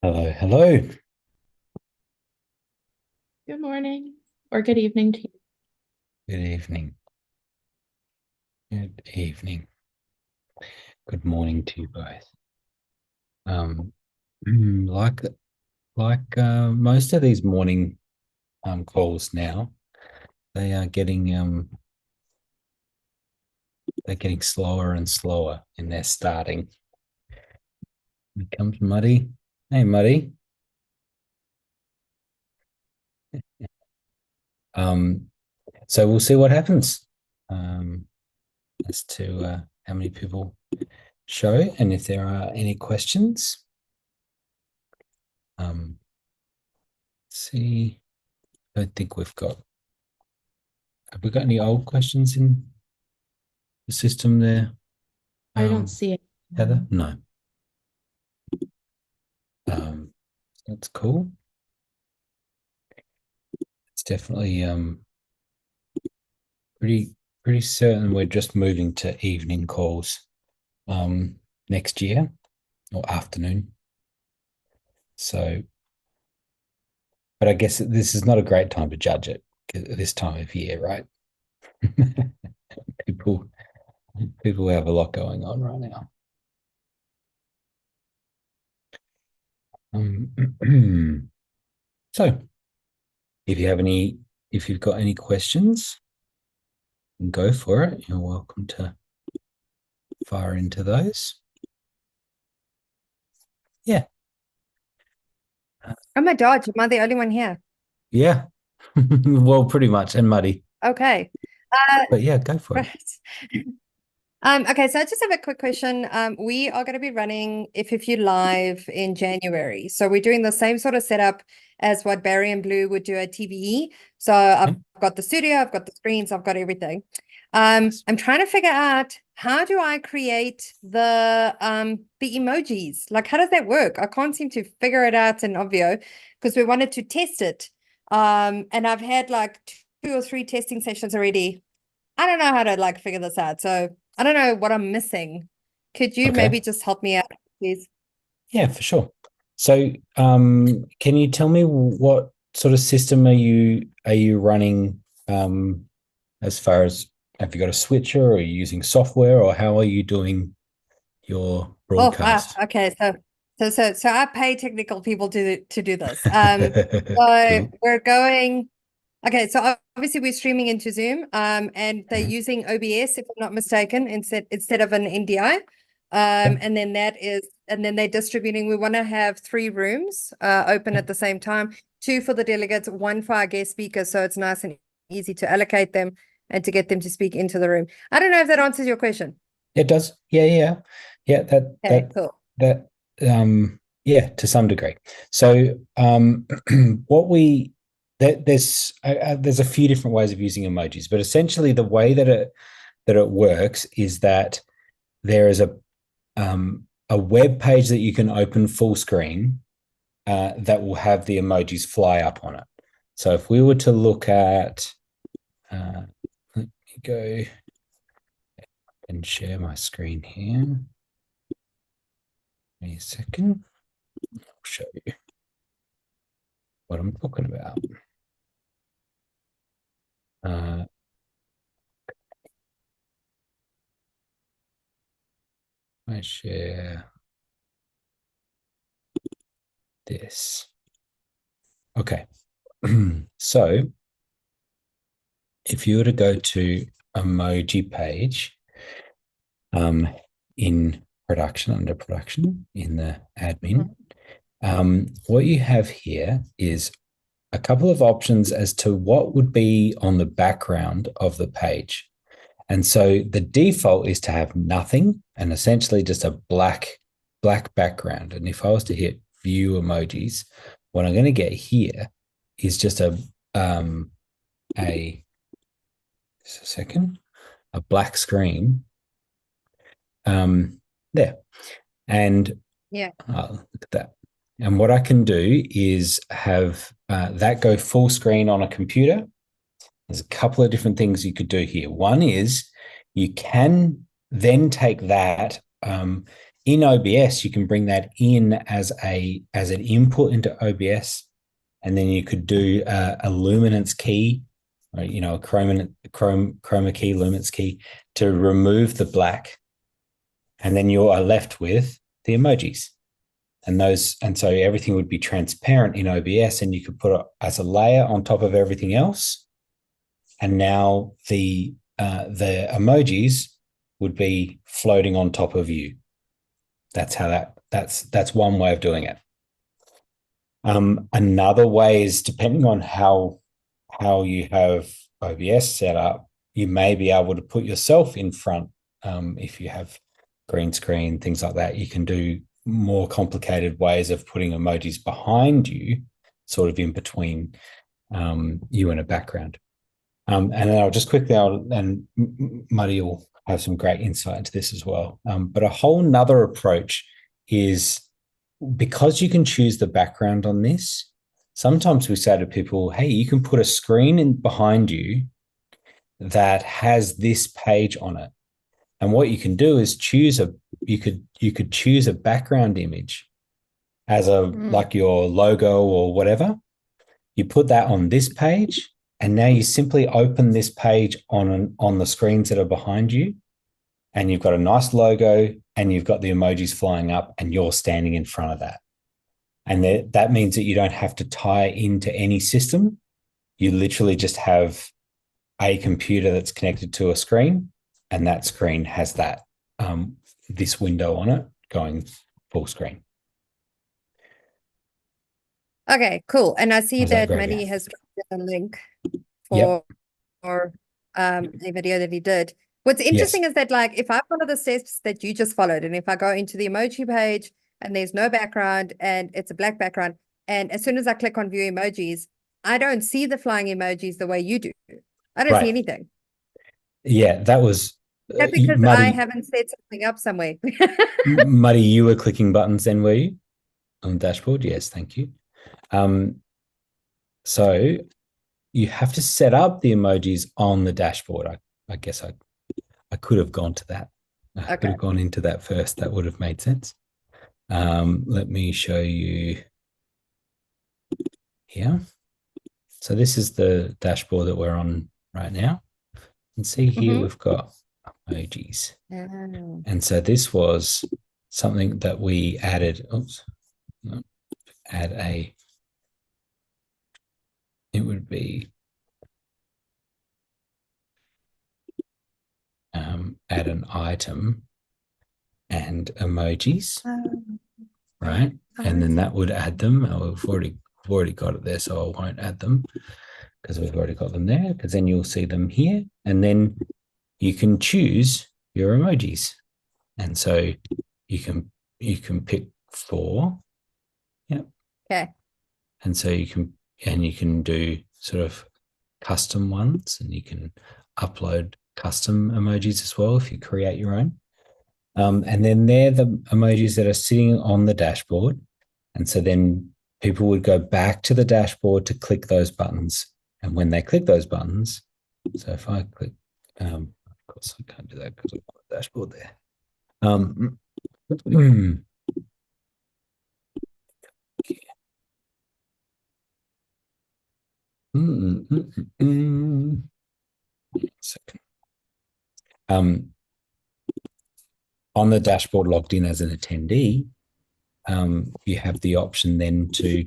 Hello, hello. Good morning or good evening to you. Good evening. Good evening. Good morning to you both. Um, like most of these morning calls now, they are getting they're getting slower and slower in their starting. Here comes Muddy. Hey, Muddy. Um, so we'll see what happens as to how many people show and if there are any questions. Let's see. I don't think we've got. Have we got any old questions in the system there, I don't um, see it. Heather? No. Um, that's cool. It's definitely pretty certain we're just moving to evening calls next year or afternoon. So, but I guess this is not a great time to judge it at this time of year, right? people people have a lot going on right now. So, if you have any, if you've got any questions, go for it. You're welcome to fire into those. Yeah. Oh my God, am I the only one here? Yeah. Well, pretty much, and muddy. Okay. But yeah, go for it. Right. Okay, so I just have a quick question. We are going to be running FFU Live in January. So we're doing the same sort of setup as what Barry and Blue would do at TVE. So I've Yeah, got the studio, I've got the screens, I've got everything. nice. I'm trying to figure out how do I create the emojis? Like how does that work? I can't seem to figure it out in Obvio because we wanted to test it. And I've had like 2 or 3 testing sessions already. I don't know how to like figure this out. So I don't know what I'm missing. Could you Okay. maybe just help me out, please? Yeah, for sure. So, can you tell me what sort of system are you running? As far as have you got a switcher, or are you using software, or how are you doing your Oh, broadcast? okay. So I pay technical people to do this. So Cool. we're going. Okay, so obviously we're streaming into Zoom, and they're Mhm. using OBS, if I'm not mistaken, instead of an NDI. Yeah. And then they're distributing. We want to have 3 rooms open Yeah. at the same time, 2 for the delegates, 1 for our guest speakers, so it's nice and easy to allocate them and to get them to speak into the room. I don't know if that answers your question. It does. Yeah, yeah, yeah. That Okay, that cool. that yeah, to some degree. So what we there's a few different ways of using emojis, but essentially the way that it works is that there is a web page that you can open full screen that will have the emojis fly up on it. So if we were to look at, let me go and share my screen here. Give me a second. I'll show you what I'm talking about. Uh, I share this. Okay. So if you were to go to emoji page um, in production, under production, in the admin, Mhm. what you have here is a couple of options as to what would be on the background of the page. And so the default is to have nothing and essentially just a black background. And if I was to hit view emojis, what I'm going to get here is just a just a second, a black screen there. And Yeah. look at that. And what I can do is have that go full screen on a computer. There's a couple of different things you could do here. One is you can then take that in OBS, you can bring that in as an input into OBS, and then you could do a luminance key, or, you know, a chroma key, luminance key, to remove the black, and then you are left with the emojis. And so everything would be transparent in OBS, and you could put it as a layer on top of everything else. And now the emojis would be floating on top of you. That's how that's one way of doing it. Another way is, depending on how you have OBS set up, you may be able to put yourself in front. If you have green screen, things like that, you can do more complicated ways of putting emojis behind you, sort of in between you and a background. And then I'll just quickly, and Muddy will have some great insight into this as well. But a whole nother approach is, because you can choose the background on this, sometimes we say to people, hey, you can put a screen in behind you that has this page on it. And what you can do is you could choose a background image as like your logo or whatever. You put that on this page, and now you simply open this page on the screens that are behind you, and you've got a nice logo, and you've got the emojis flying up, and you're standing in front of that. And that means that you don't have to tie into any system. You literally just have a computer that's connected to a screen, and that screen has this window on it going full screen. Okay, cool. And I see that great, Maddie yeah? has dropped a link for a video that he did. What's interesting is that, like, if I follow the steps that you just followed, and if I go into the emoji page and there's no background and it's a black background, and as soon as I click on view emojis, I don't see the flying emojis the way you do. I don't see anything. Yeah, that was That's because Muddy, I haven't set something up somewhere. Muddy, you were clicking buttons then, were you? On the dashboard? Yes, thank you. So you have to set up the emojis on the dashboard. I guess I could have gone to that. I could have gone into that first. That would have made sense. Let me show you here. So this is the dashboard that we're on right now. And see here, we've got emojis. And so this was something that we added. Oops. No, it would be add an item and emojis, right? And then that would add them. We've already got it there, so I won't add them because we've already got them there, because then you'll see them here. And then you can choose your emojis. And so you can pick 4. Yep. Okay. And so you can do sort of custom ones, and you can upload custom emojis as well if you create your own. And then they're the emojis that are sitting on the dashboard. And so then people would go back to the dashboard to click those buttons. And when they click those buttons, so if I click, of course I can't do that because I've got the dashboard there. Second. On the dashboard logged in as an attendee, you have the option then to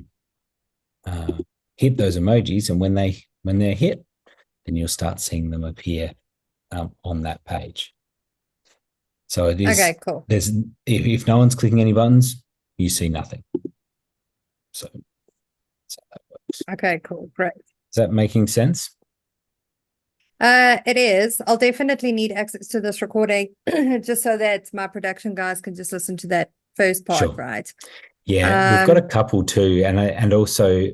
hit those emojis, and when they're hit, then you'll start seeing them appear on that page. So it is cool. There's if no one's clicking any buttons, you see nothing. So that works. Okay, cool, great. Is that making sense? It is. I'll definitely need access to this recording just so that my production guys can just listen to that first part, right? Yeah, we've got a couple too, and also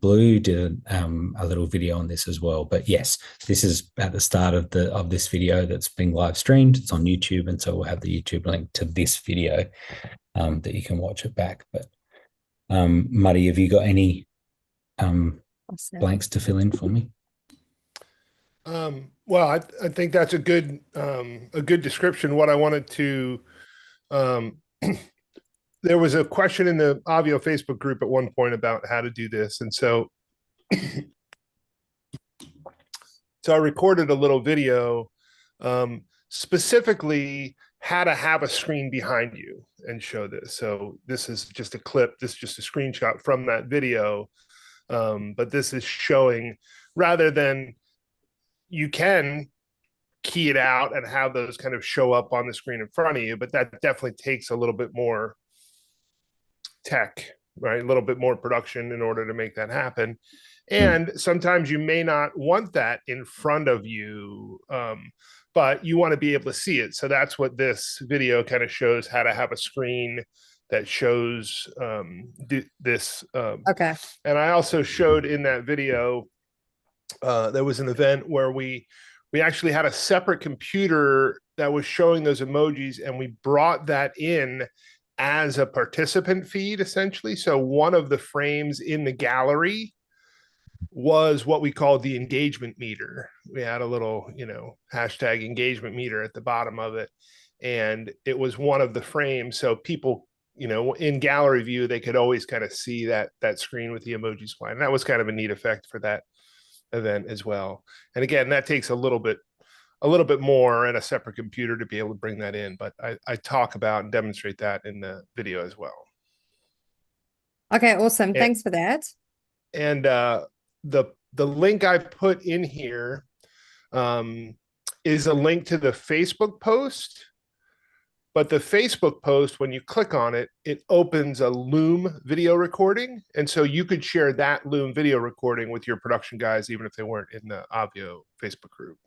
Blue did a little video on this as well. But yes, this is at the start of this video that's being live streamed. It's on YouTube, and so we'll have the YouTube link to this video that you can watch it back. But Muddy, have you got any blanks to fill in for me? Well, I think that's a good description. What I wanted to there was a question in the Obvio Facebook group at one point about how to do this. And so, I recorded a little video, specifically how to have a screen behind you and show this. So this is just a clip. This is just a screenshot from that video. But this is showing, rather than, you can key it out and have those kind of show up on the screen in front of you, but that definitely takes a little bit more tech, right? A little bit more production in order to make that happen. And sometimes you may not want that in front of you, but you want to be able to see it. So that's what this video kind of shows, how to have a screen that shows this. Okay. And I also showed in that video, there was an event where we actually had a separate computer that was showing those emojis, and we brought that in as a participant feed, essentially. So one of the frames in the gallery was what we called the engagement meter. We had a little, hashtag engagement meter at the bottom of it. And it was one of the frames. So people, in gallery view, they could always kind of see that screen with the emojis flying. And that was kind of a neat effect for that event as well. And again, that takes a little bit more and a separate computer to be able to bring that in. But I talk about and demonstrate that in the video as well. Okay, awesome. Thanks for that. And the link I put in here is a link to the Facebook post. But the Facebook post, when you click on it, it opens a Loom video recording. And so you could share that Loom video recording with your production guys, even if they weren't in the Obvio Facebook group.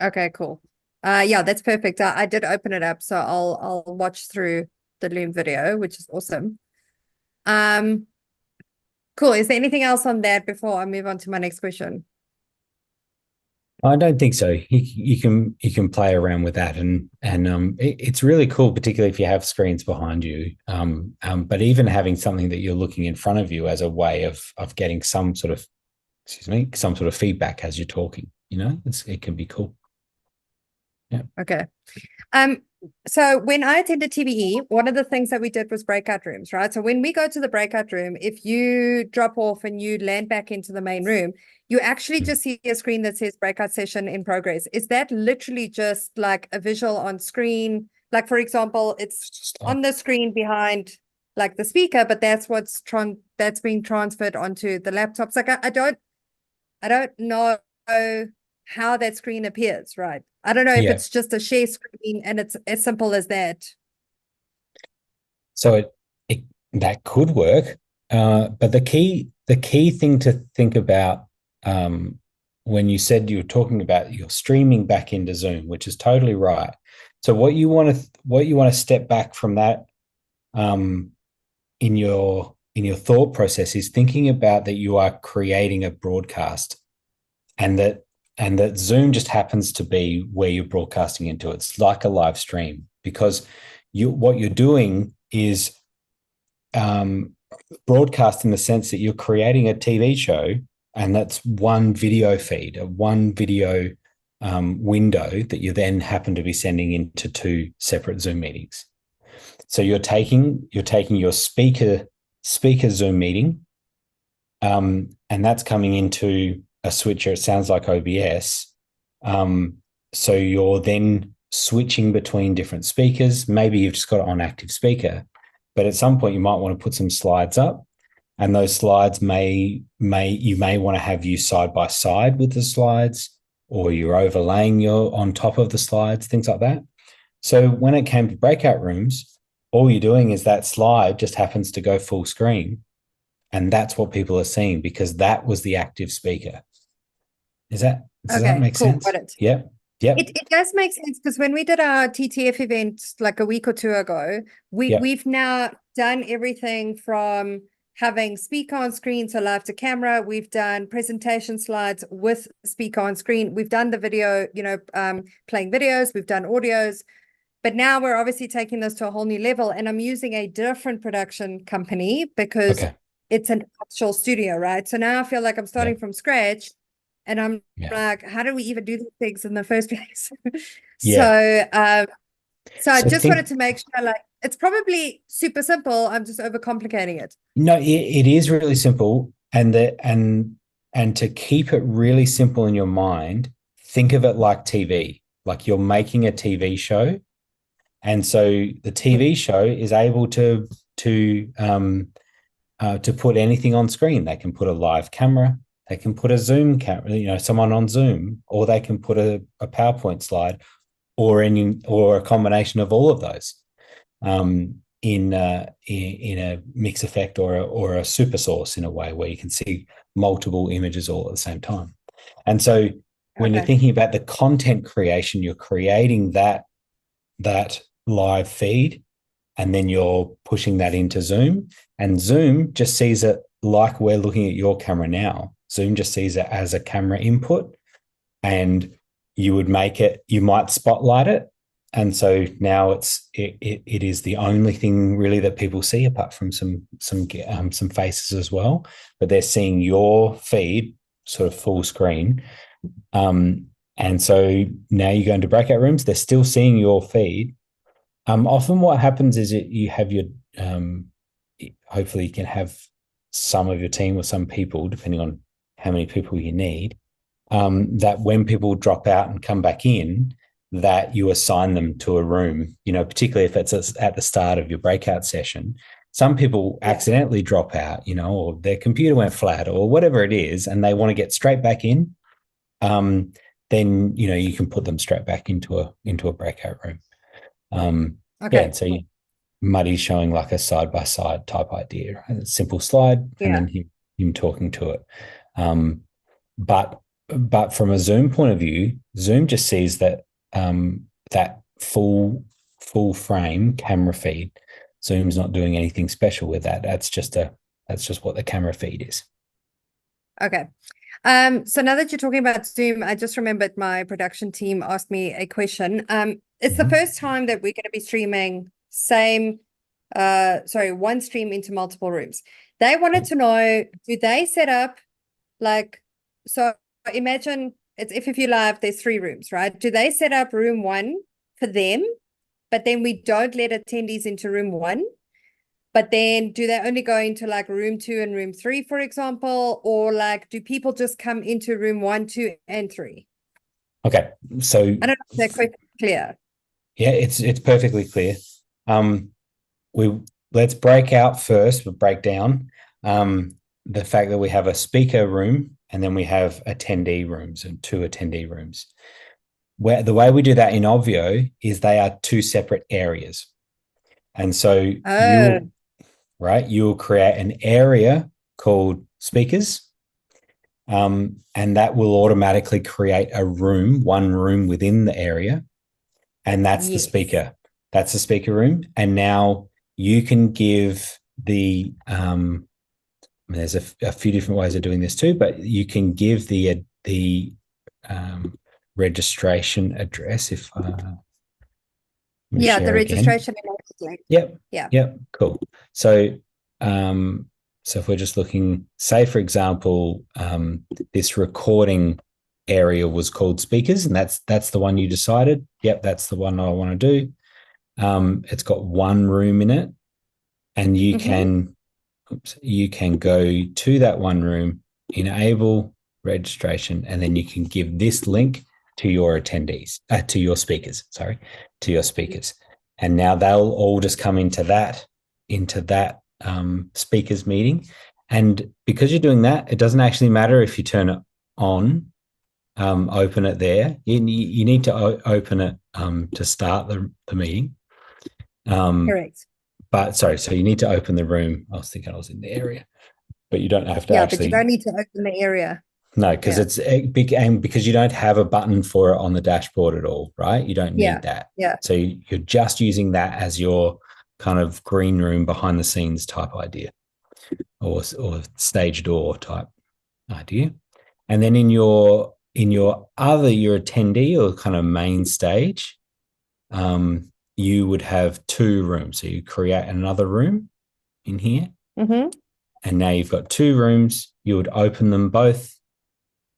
Okay, cool. Yeah, that's perfect. I did open it up, so I'll watch through the Loom video, which is awesome. Cool. Is there anything else on that before I move on to my next question? I don't think so. You can play around with that, and it's really cool, particularly if you have screens behind you. But even having something that you're looking in front of you as a way of getting some sort of feedback as you're talking, it can be cool. Yeah. Okay. So when I attended TBE, one of the things that we did was breakout rooms, right? So when we go to the breakout room, if you drop off and you land back into the main room, you actually just see a screen that says breakout session in progress. Is that literally just like a visual on screen? Like, for example, it's on the screen behind like the speaker, but that's that's being transferred onto the laptops. Like I don't know how that screen appears, right? I don't know if it's just a share screen and it's as simple as that. So that could work, but the key thing to think about when you said you were talking about you're streaming back into Zoom, which is totally right. So what you want to step back from that in your thought process is thinking about that you are creating a broadcast, and that Zoom just happens to be where you're broadcasting into. It's like a live stream, because what you're doing is broadcast in the sense that you're creating a TV show, and that's one video feed, one video window that you then happen to be sending into two separate Zoom meetings. So you're taking your speaker Zoom meeting, and that's coming into a switcher. It sounds like OBS. So you're then switching between different speakers. Maybe you've just got it on active speaker, but at some point you might want to put some slides up, and those slides you may want to have you side by side with the slides, or you're overlaying on top of the slides, things like that. So when it came to breakout rooms, all you're doing is that slide just happens to go full screen, and that's what people are seeing because that was the active speaker. Does that make sense? Got it. Yeah. It does make sense, because when we did our TTF event like a week or two ago, we've now done everything from having speaker on screen, so live to camera. We've done presentation slides with speaker on screen. We've done the video, playing videos. We've done audios. But now we're obviously taking this to a whole new level, and I'm using a different production company because it's an actual studio, right? So now I feel like I'm starting from scratch. And I'm like, how do we even do these things in the first place? So So I So just think, wanted to make sure, like, it's probably super simple. I'm just overcomplicating it. no, it is really simple, and to keep it really simple in your mind, think of it like TV. Like you're making a TV show, and so the TV show is able to put anything on screen. They can put a live camera, they can put a Zoom camera, someone on Zoom, or they can put a PowerPoint slide, or a combination of all of those. In a mix effect or a super source, in a way where you can see multiple images all at the same time. And so when you're thinking about the content creation, you're creating that live feed, and then you're pushing that into Zoom, and Zoom just sees it like we're looking at your camera now. Zoom just sees it as a camera input, and you might spotlight it. And so now it is the only thing really that people see, apart from some faces as well. But they're seeing your feed sort of full screen. And so now you go into breakout rooms, they're still seeing your feed. Often what happens is you have your hopefully you can have some of your team or some people, depending on how many people you need, that when people drop out and come back in, that you assign them to a room, particularly if it's at the start of your breakout session. Some people accidentally drop out, or their computer went flat or whatever it is, and they want to get straight back in. Then, you can put them straight back into a breakout room. So Muddy's showing like a side-by-side type idea, right? A simple slide, and then him talking to it. But from a Zoom point of view, Zoom just sees that that full frame camera feed. Zoom's not doing anything special with that. That's just what the camera feed is. Okay. So now that you're talking about Zoom, I just remembered my production team asked me a question. It's the first time that we're going to be streaming one stream into multiple rooms. They wanted to know, do they set up so imagine it's FFU Live, there's 3 rooms, right? Do they set up room 1 for them, but then we don't let attendees into room 1? But then do they only go into room 2 and room 3, for example? Or do people just come into room 1, 2, and 3? Okay. So I don't know if that's quite clear. Yeah, it's perfectly clear. Let's break out first, but break down the fact that we have a speaker room, and then we have attendee rooms and 2 attendee rooms. Where the way we do that in Obvio is they are 2 separate areas. And so you'll create an area called speakers, and that will automatically create one room within the area, and that's the speaker. That's the speaker room. And now you can give there's a few different ways of doing this too, but you can give the registration address the registration. Yep. Cool. So if we're just looking, say for example, this recording area was called speakers, and that's the one you decided. Yep, that's the one I want to do. It's got 1 room in it, and you can go to that 1 room, enable registration, and then you can give this link to your attendees, to your speakers, and now they'll all just come into that speakers meeting. And because you're doing that, it doesn't actually matter if you turn it on, open it there. You need to open it to start the meeting. Correct. But sorry, so you need to open the room. I was thinking I was in the area, but you don't have to actually. But you don't need to open the area. No, because it's big, and because you don't have a button for it on the dashboard at all, right? You don't need that. Yeah. So you're just using that as your kind of green room behind the scenes type idea, or stage door type idea. And then in your attendee or kind of main stage, you would have 2 rooms. So you create another room in here, and now you've got 2 rooms. You would open them both.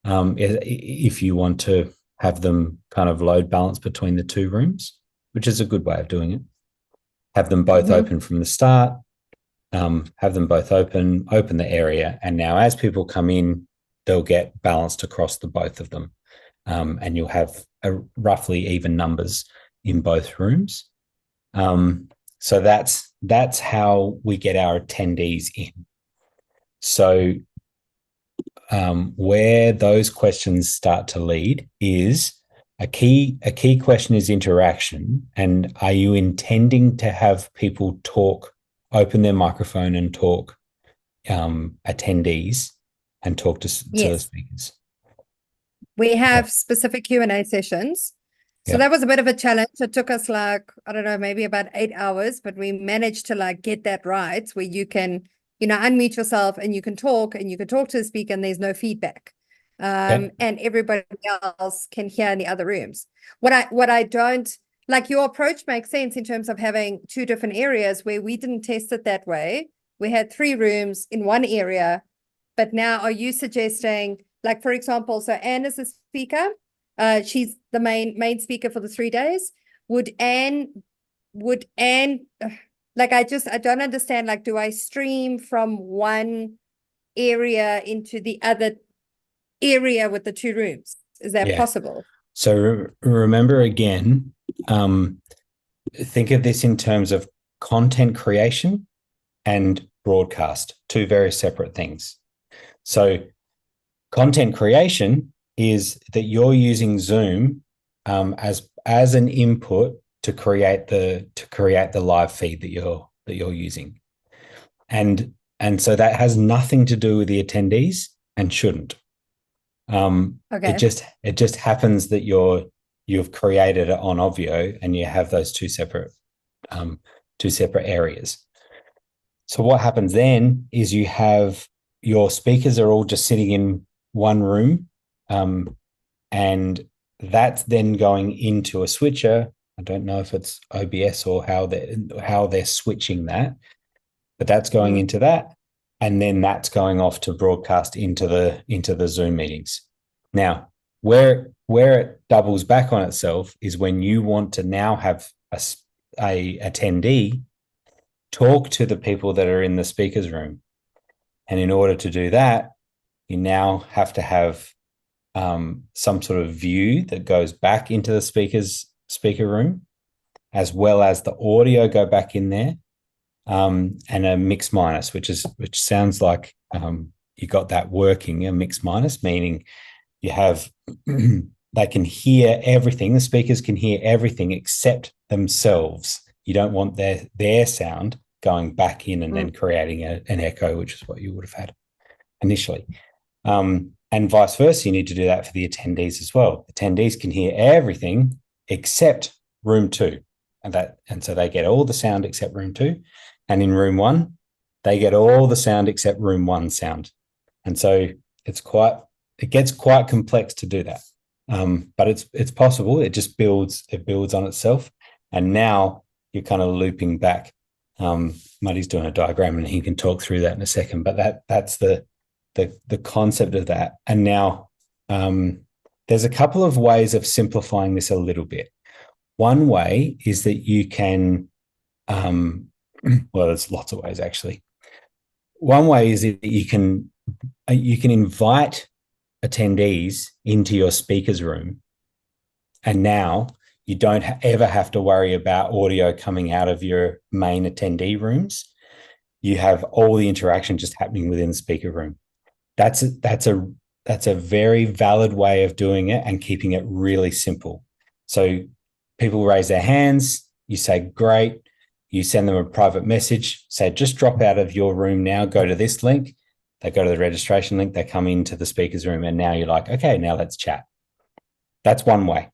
If you want to have them kind of load balance between the 2 rooms, which is a good way of doing it. Have them both open from the start, have them both open the area. And now as people come in, they'll get balanced across the both of them. And you'll have roughly even numbers in both rooms. So that's how we get our attendees in. So where those questions start to lead is a key question is interaction. And are you intending to have people talk, open their microphone and talk, attendees, and talk to the speakers? We have specific Q&A sessions. So that was a bit of a challenge. It took us like, I don't know, maybe about 8 hours, but we managed to like get that right, where you can, unmute yourself and you can talk to the speaker and there's no feedback. And everybody else can hear in the other rooms. What I don't like, your approach makes sense in terms of having 2 different areas where we didn't test it that way. We had 3 rooms in one area, but now are you suggesting, like, for example, so Anne is a speaker. She's the main speaker for the 3 days. Would Anne, like, I don't understand, like, do I stream from one area into the other area with the 2 rooms? Is that possible? So remember again, think of this in terms of content creation and broadcast, 2 very separate things. So content creation is that you're using Zoom as an input to create the live feed that you're using, and so that has nothing to do with the attendees and shouldn't. It just happens that you've created it on Obvio and you have those two separate areas. So what happens then is you have your speakers are all just sitting in one room, and that's then going into a switcher. I don't know if it's OBS or how they're switching that, but that's going into that, and then that's going off to broadcast into the Zoom meetings. Now, where it doubles back on itself is when you want to now have a attendee talk to the people that are in the speakers room, and in order to do that, you now have to have some sort of view that goes back into the speaker room, as well as the audio go back in there, and a mix minus, which sounds like you got that working. A mix minus meaning you have they can hear everything. The speakers can hear everything except themselves. You don't want their sound going back in and then creating an echo, which is what you would have had initially. And vice versa, you need to do that for the attendees as well. Attendees can hear everything except room 2. And so they get all the sound except room 2. And in room 1, they get all the sound except room 1 sound. And so it gets quite complex to do that. But it's possible. It just builds on itself. And now you're kind of looping back. Muddy's doing a diagram and he can talk through that in a second, but that's the concept of that. And now there's a couple of ways of simplifying this a little bit. One way is that you can, well, there's lots of ways actually. One way is that you can invite attendees into your speakers room, and now you don't ever have to worry about audio coming out of your main attendee rooms. You have all the interaction just happening within the speaker room. That's a very valid way of doing it and keeping it really simple. So people raise their hands, you say, great. You send them a private message, say, just drop out of your room now, go to this link. They go to the registration link, they come into the speakers room, and now you're like, okay, now let's chat. That's one way.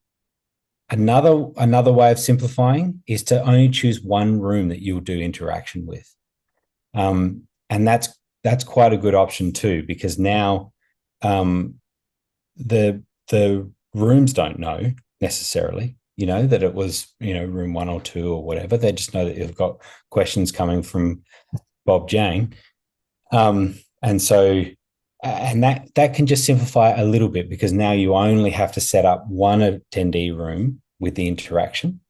Another way of simplifying is to only choose one room that you'll do interaction with. And that's quite a good option too, because now the rooms don't know necessarily, that it was, room 1 or 2 or whatever. They just know that you've got questions coming from Bob Jane. And so, and that can just simplify a little bit, because now you only have to set up one attendee room with the interaction.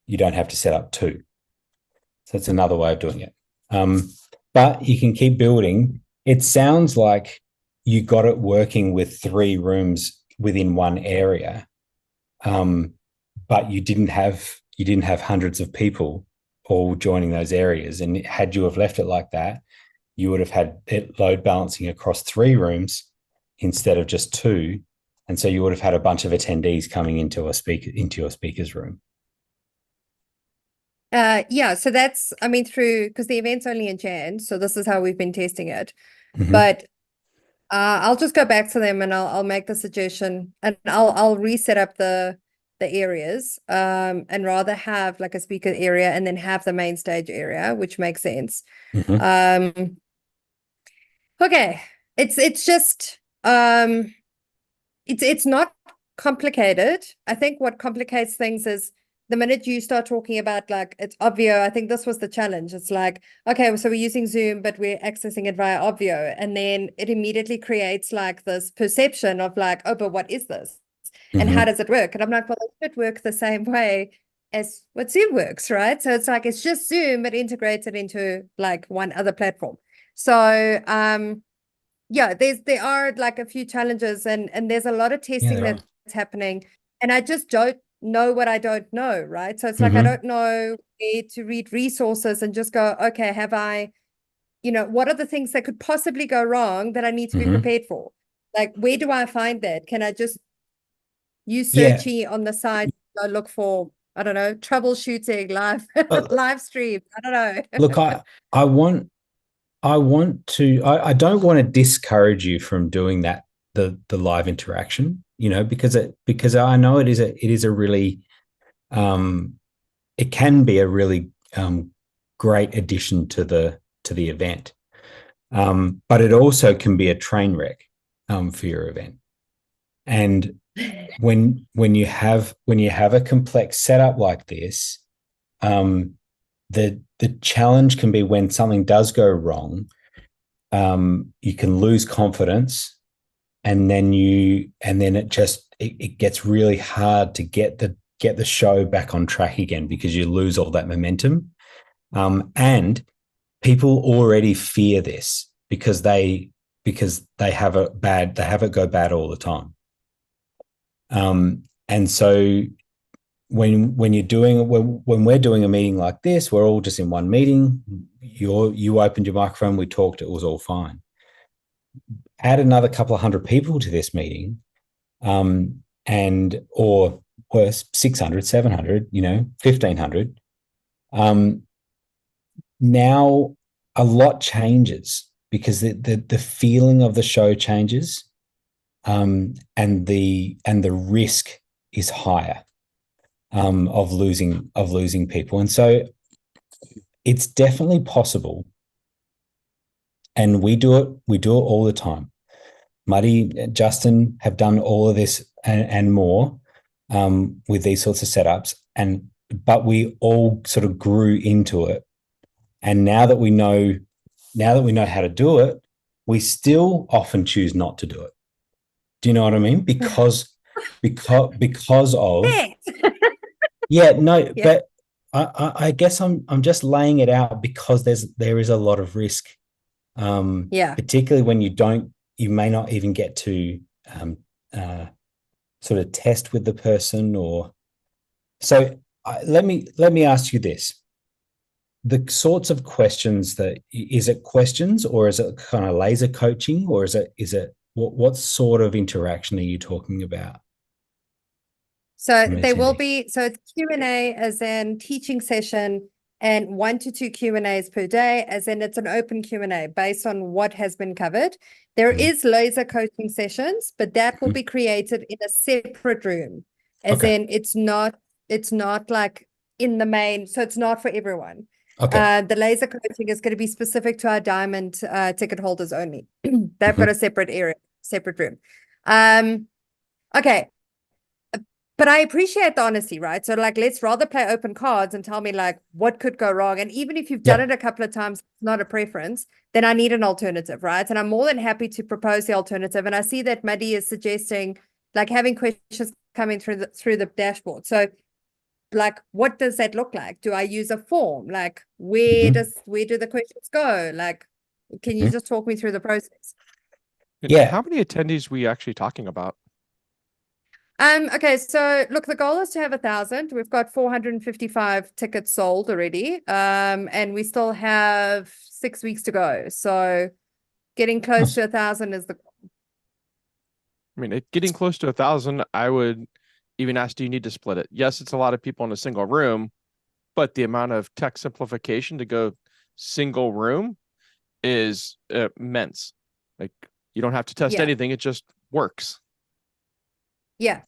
you don't have to set up 2. So that's another way of doing it. But you can keep building. It sounds like you got it working with 3 rooms within one area, but you didn't have hundreds of people all joining those areas. And had you have left it like that, you would have had it load balancing across 3 rooms instead of just 2, and so you would have had a bunch of attendees coming into your speaker's room. Yeah, so that's, I mean, because the event's only in Jan, so this is how we've been testing it. Mm-hmm. But I'll just go back to them and I'll make the suggestion, and I'll reset up the areas, and rather have like a speaker area and then have the main stage area, which makes sense. Mm-hmm. Okay, it's just it's not complicated. I think what complicates things is the minute you start talking about like it's Obvio. I think this was the challenge. It's like, okay, so we're using Zoom, but we're accessing it via Obvio, and then it immediately creates like this perception of like, oh, but what is this? And how does it work? And I'm like, well, it should work the same way as what Zoom works, right? So it's like it's just Zoom, but integrated into like one other platform. So yeah, there are like a few challenges, and there's a lot of testing that's happening, and I just don't know what I don't know, right? So it's like I don't know where to read resources and just go, okay, have I, what are the things that could possibly go wrong that I need to be prepared for? Like, where do I find that? Can I just use searchy on the side, go look for, I don't know, troubleshooting live stream? I don't know. Look, I don't want to discourage you from doing that, the live interaction, because I know it is a really it can be a really great addition to the event, but it also can be a train wreck for your event. And when you have a complex setup like this, the challenge can be when something does go wrong, you can lose confidence, and then it gets really hard to get the show back on track again, because you lose all that momentum. And people already fear this because they have it go bad all the time. And so when we're doing a meeting like this, we're all just in one meeting. You opened your microphone, we talked, it was all fine. Add another couple of hundred people to this meeting, or worse, 600, 700, 1,500. Now a lot changes because the feeling of the show changes, and the risk is higher of losing people. And so it's definitely possible, and we do it all the time. Muddy, Justin have done all of this and more with these sorts of setups, but we all sort of grew into it. And now that we know how to do it, we still often choose not to do it. Do you know what I mean? Because of yeah, no, yeah. But I guess I'm just laying it out because there is a lot of risk. Particularly when you may not even get to sort of test with the person, or so. Let me ask you this: the sorts of questions is it questions, or is it kind of laser coaching, or is it what sort of interaction are you talking about? So they will be, so it's Q&A as in teaching session, and 1 to 2 Q&As per day, as in it's an open Q&A based on what has been covered. There is laser coaching sessions, but that will be created in a separate room, as in it's not like in the main, so it's not for everyone. The laser coaching is going to be specific to our diamond ticket holders only. They've got a separate area, separate room. Okay. But I appreciate the honesty, right? So like, let's rather play open cards and tell me like what could go wrong. And even if you've done it a couple of times, it's not a preference, then I need an alternative, right? And I'm more than happy to propose the alternative. And I see that Maddie is suggesting like having questions coming through the dashboard. So like, what does that look like? Do I use a form? Like, where do the questions go? Like, can you just talk me through the process? Yeah. How many attendees are we actually talking about? Okay, so look, the goal is to have 1,000. We've got 455 tickets sold already. And we still have 6 weeks to go. So getting close to 1,000 is the goal. I mean, getting close to 1,000, I would even ask, do you need to split it? Yes, it's a lot of people in a single room, but the amount of tech simplification to go single room is immense. Like, you don't have to test anything. It just works. Yeah.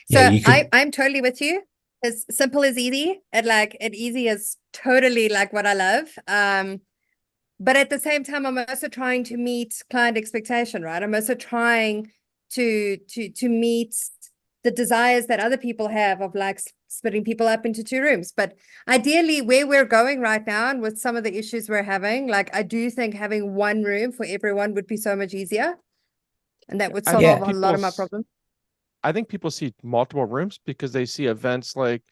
Yeah, So you could- I'm totally with you. As simple as easy, and like it easy is totally like what I love. But at the same time, I'm also trying to meet client expectation, right? I'm also trying to meet the desires that other people have of like splitting people up into 2 rooms. But ideally, where we're going right now, and with some of the issues we're having, like I do think having 1 room for everyone would be so much easier, and that would solve a lot of my problems. I think people see multiple rooms because they see events like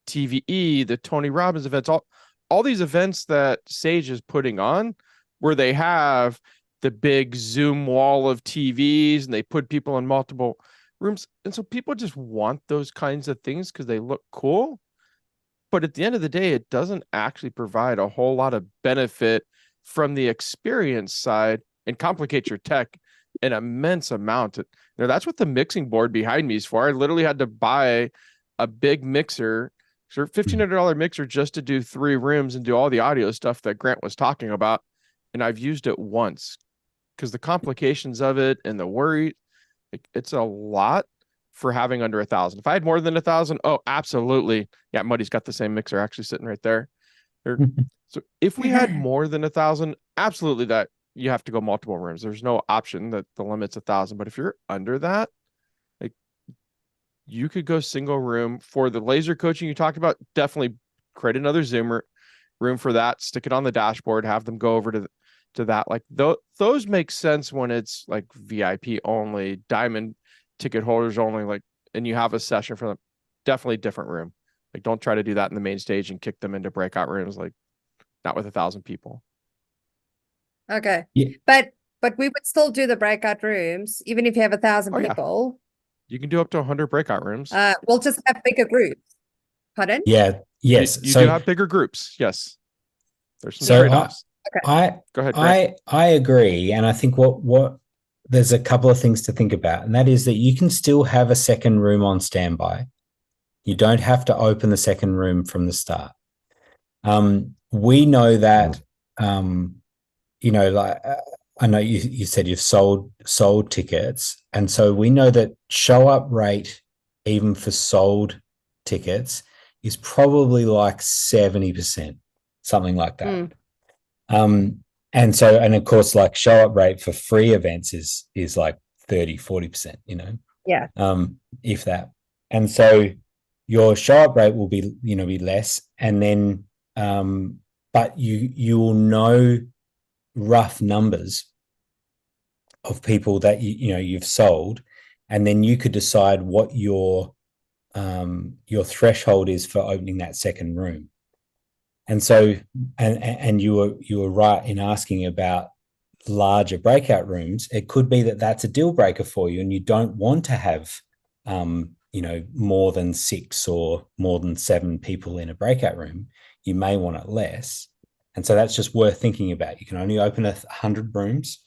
TVE, the Tony Robbins events, all these events that Sage is putting on, where they have the big Zoom wall of TVs and they put people in multiple rooms. And so people just want those kinds of things because they look cool. But at the end of the day, it doesn't actually provide a whole lot of benefit from the experience side and complicate your tech an immense amount. That's what the mixing board behind me is for. I literally had to buy a big mixer, $1,500 mixer, just to do 3 rooms and do all the audio stuff that Grant was talking about. And I've used it once because the complications of it and the worry, it's a lot for having under 1,000. If I had more than 1,000, oh, absolutely. Yeah, Muddy's got the same mixer actually sitting right there. So if we had more than 1,000, absolutely that you have to go multiple rooms. There's no option that the limit's 1,000. But if you're under that, like, you could go single room. For the laser coaching you talked about, definitely create another Zoom room for that. Stick it on the dashboard. Have them go over to that. Like those make sense when it's like VIP only, diamond ticket holders only. Like, and you have a session for them. Definitely different room. Like, don't try to do that in the main stage and kick them into breakout rooms. Like, not with 1,000 people. Okay. Yeah. But we would still do the breakout rooms, even if you have 1,000 people. You can do up to 100 breakout rooms. We'll just have bigger groups. Pardon? Yeah. Yes. You do have bigger groups. Yes. There's some trade-offs. Okay. Go ahead, Grant. I agree. And I think what there's a couple of things to think about, and that is that you can still have a second room on standby. You don't have to open the second room from the start. We know that, like I know you said you've sold tickets, and so we know that show up rate, even for sold tickets, is probably like 70%, something like that. And of course, like show up rate for free events is like 30-40%, Yeah. if that. And so your show up rate will be less, and then but you will know rough numbers of people that you've sold, and then you could decide what your threshold is for opening that second room. And so, and you were right in asking about larger breakout rooms. It could be that that's a deal breaker for you, and you don't want to have more than 6 or more than 7 people in a breakout room. You may want it less. And so that's just worth thinking about. You can only open 100 rooms,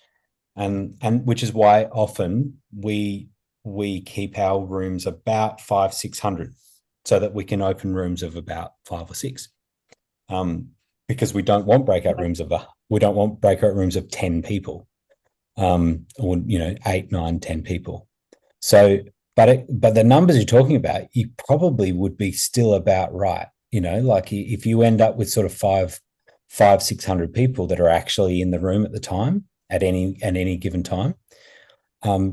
and which is why often we keep our rooms about 500-600, so that we can open rooms of about 5 or 6. Because we don't want breakout rooms of 10 people, or 8, 9, 10 people. So, but the numbers you're talking about, you probably would be still about right. Like if you end up with sort of 500-600 people that are actually in the room at the time, at any given time,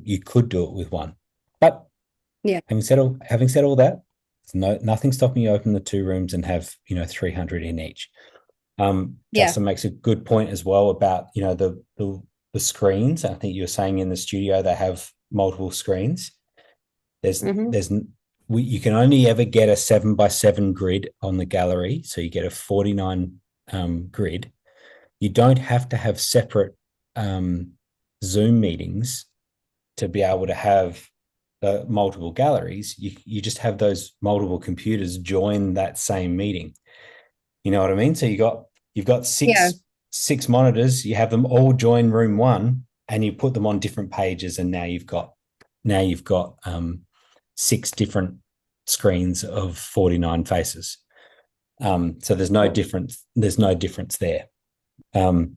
you could do it with 1. But yeah, having said all that, nothing stopping you open the 2 rooms and have 300 in each. Justin makes a good point as well about the screens. I think you were saying in the studio they have multiple screens. There's you can only ever get a 7x7 grid on the gallery. So you get a 49 grid. You don't have to have separate Zoom meetings to be able to have multiple galleries. You just have those multiple computers join that same meeting. You know what I mean? So you've got six monitors. You have them all join room one, and you put them on different pages, and now you've got 6 different screens of 49 faces. So there's no difference. There's no difference there. So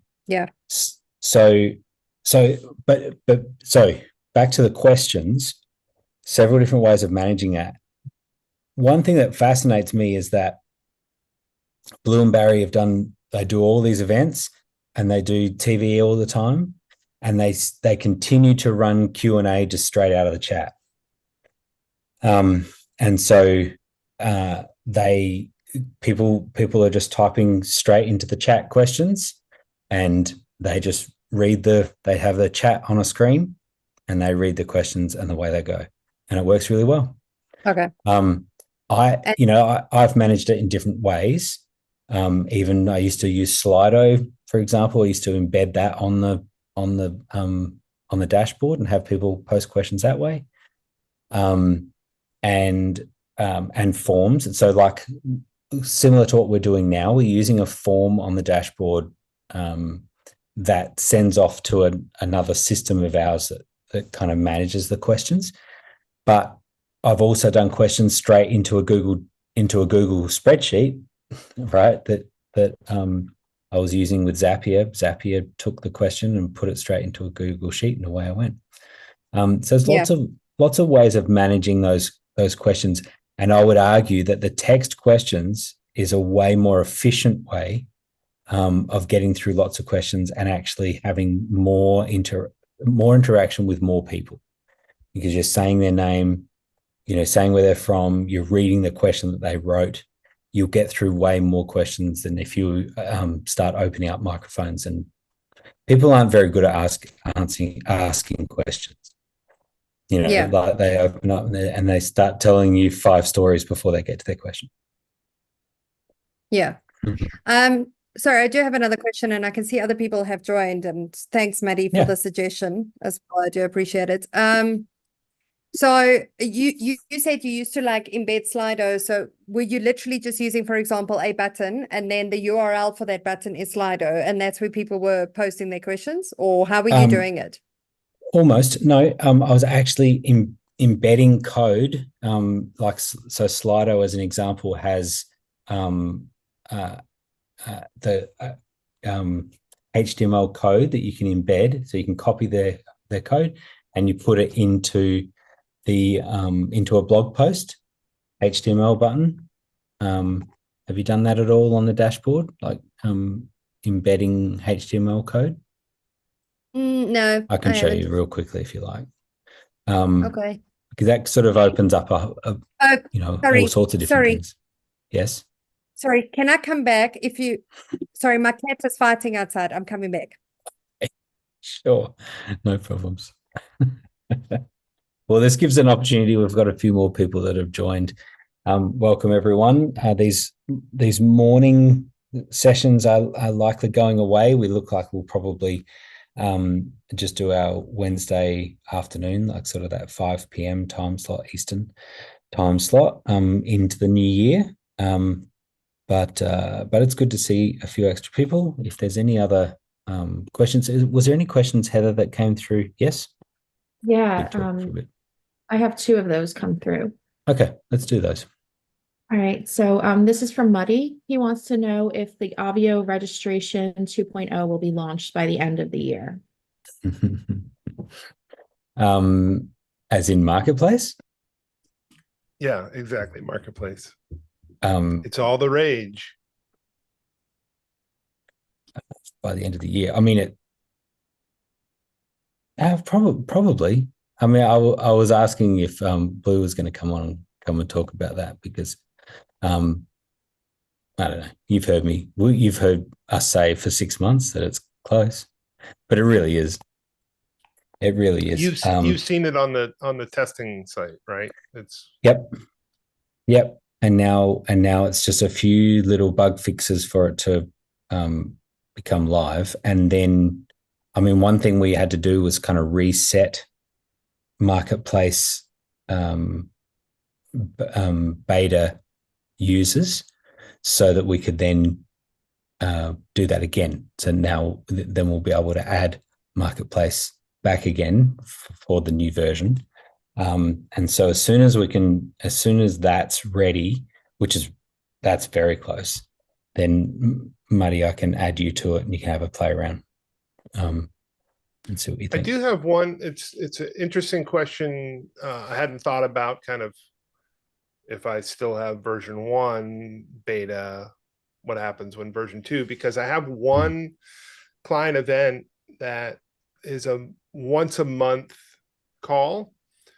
back to the questions. Several different ways of managing that. One thing that fascinates me is that Blue and Barry they do all these events, and they do TV all the time, and they continue to run Q&A just straight out of the chat. And so people are just typing straight into the chat questions, and they just they have the chat on a screen, and they read the questions, and away they go, and it works really well. Okay. I've managed it in different ways. Even I used to use Slido, for example. I used to embed that on the dashboard and have people post questions that way. And forms. And so, like, similar to what we're doing now, we're using a form on the dashboard that sends off to another system of ours that kind of manages the questions. But I've also done questions straight into a Google spreadsheet, right? That I was using with Zapier. Zapier took the question and put it straight into a Google sheet, and away I went. So there's lots of ways of managing those questions. And I would argue that the text questions is a way more efficient way of getting through lots of questions and actually having more interaction with more people, because you're saying their name, saying where they're from, you're reading the question that they wrote. You'll get through way more questions than if you start opening up microphones. And people aren't very good at asking questions. Like they open up and they start telling you 5 stories before they get to their question. Yeah. Sorry, I do have another question, and I can see other people have joined, and thanks, Maddie, for the suggestion as well. I do appreciate it. So you said you used to like embed Slido. So were you literally just using, for example, a button, and then the URL for that button is Slido, and that's where people were posting their questions, or how were you doing it? Almost. No, I was actually embedding code. So Slido, as an example, has the HTML code that you can embed. So you can copy their code and you put it into a blog post HTML button. Have you done that at all on the dashboard, like embedding HTML code? No, I can show you real quickly if you like. Okay. Because that sort of opens up all sorts of different things. Yes. Sorry, can I come back? Sorry, my cat is fighting outside. I'm coming back. Sure, no problems. Well, this gives an opportunity. We've got a few more people that have joined. Welcome, everyone. These morning sessions are likely going away. We look like we'll probably just do our Wednesday afternoon, like sort of that 5 p.m. time slot, Eastern time slot, into the new year. But it's good to see a few extra people. If there's any other questions, was there any questions, Heather, that came through? Yes. Yeah. I have 2 of those come through. Okay, let's do those. All right. So this is from Muddy. He wants to know if the Obvio registration 2.0 will be launched by the end of the year. As in Marketplace? Yeah, exactly. Marketplace. It's all the rage. By the end of the year. I mean, probably. I mean, I was asking if Blue was going to come and talk about that, because I don't know. You've heard us say for 6 months that it's close, but it really is. It really is. You've seen it on the testing site, right? Yep. Yep. And now it's just a few little bug fixes for it to become live. And then, I mean, one thing we had to do was kind of reset marketplace beta users so that we could then do that again. So now then we'll be able to add marketplace back again for the new version. And so as soon as that's ready, that's very close, then Muddy, I can add you to it and you can have a play around. And see what you think. I do have one. It's an interesting question. I hadn't thought about kind of if I still have version 1 beta, what happens when version 2, because I have one client event that is a once a month call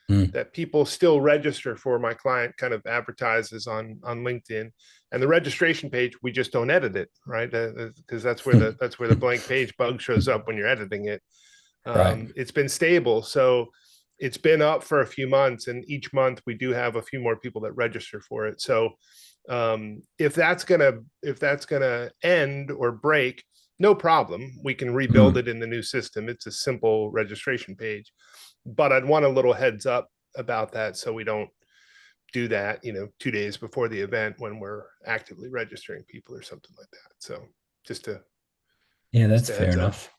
that people still register for. My client kind of advertises on LinkedIn, and the registration page, we just don't edit it, right? Because that's where the blank page bug shows up when you're editing it. Right. It's been stable, so it's been up for a few months, and each month we do have a few more people that register for it. So if that's gonna end or break, no problem. We can rebuild it in the new system. It's a simple registration page, but I'd want a little heads up about that so we don't do that, 2 days before the event when we're actively registering people or something like that. So just that's fair enough.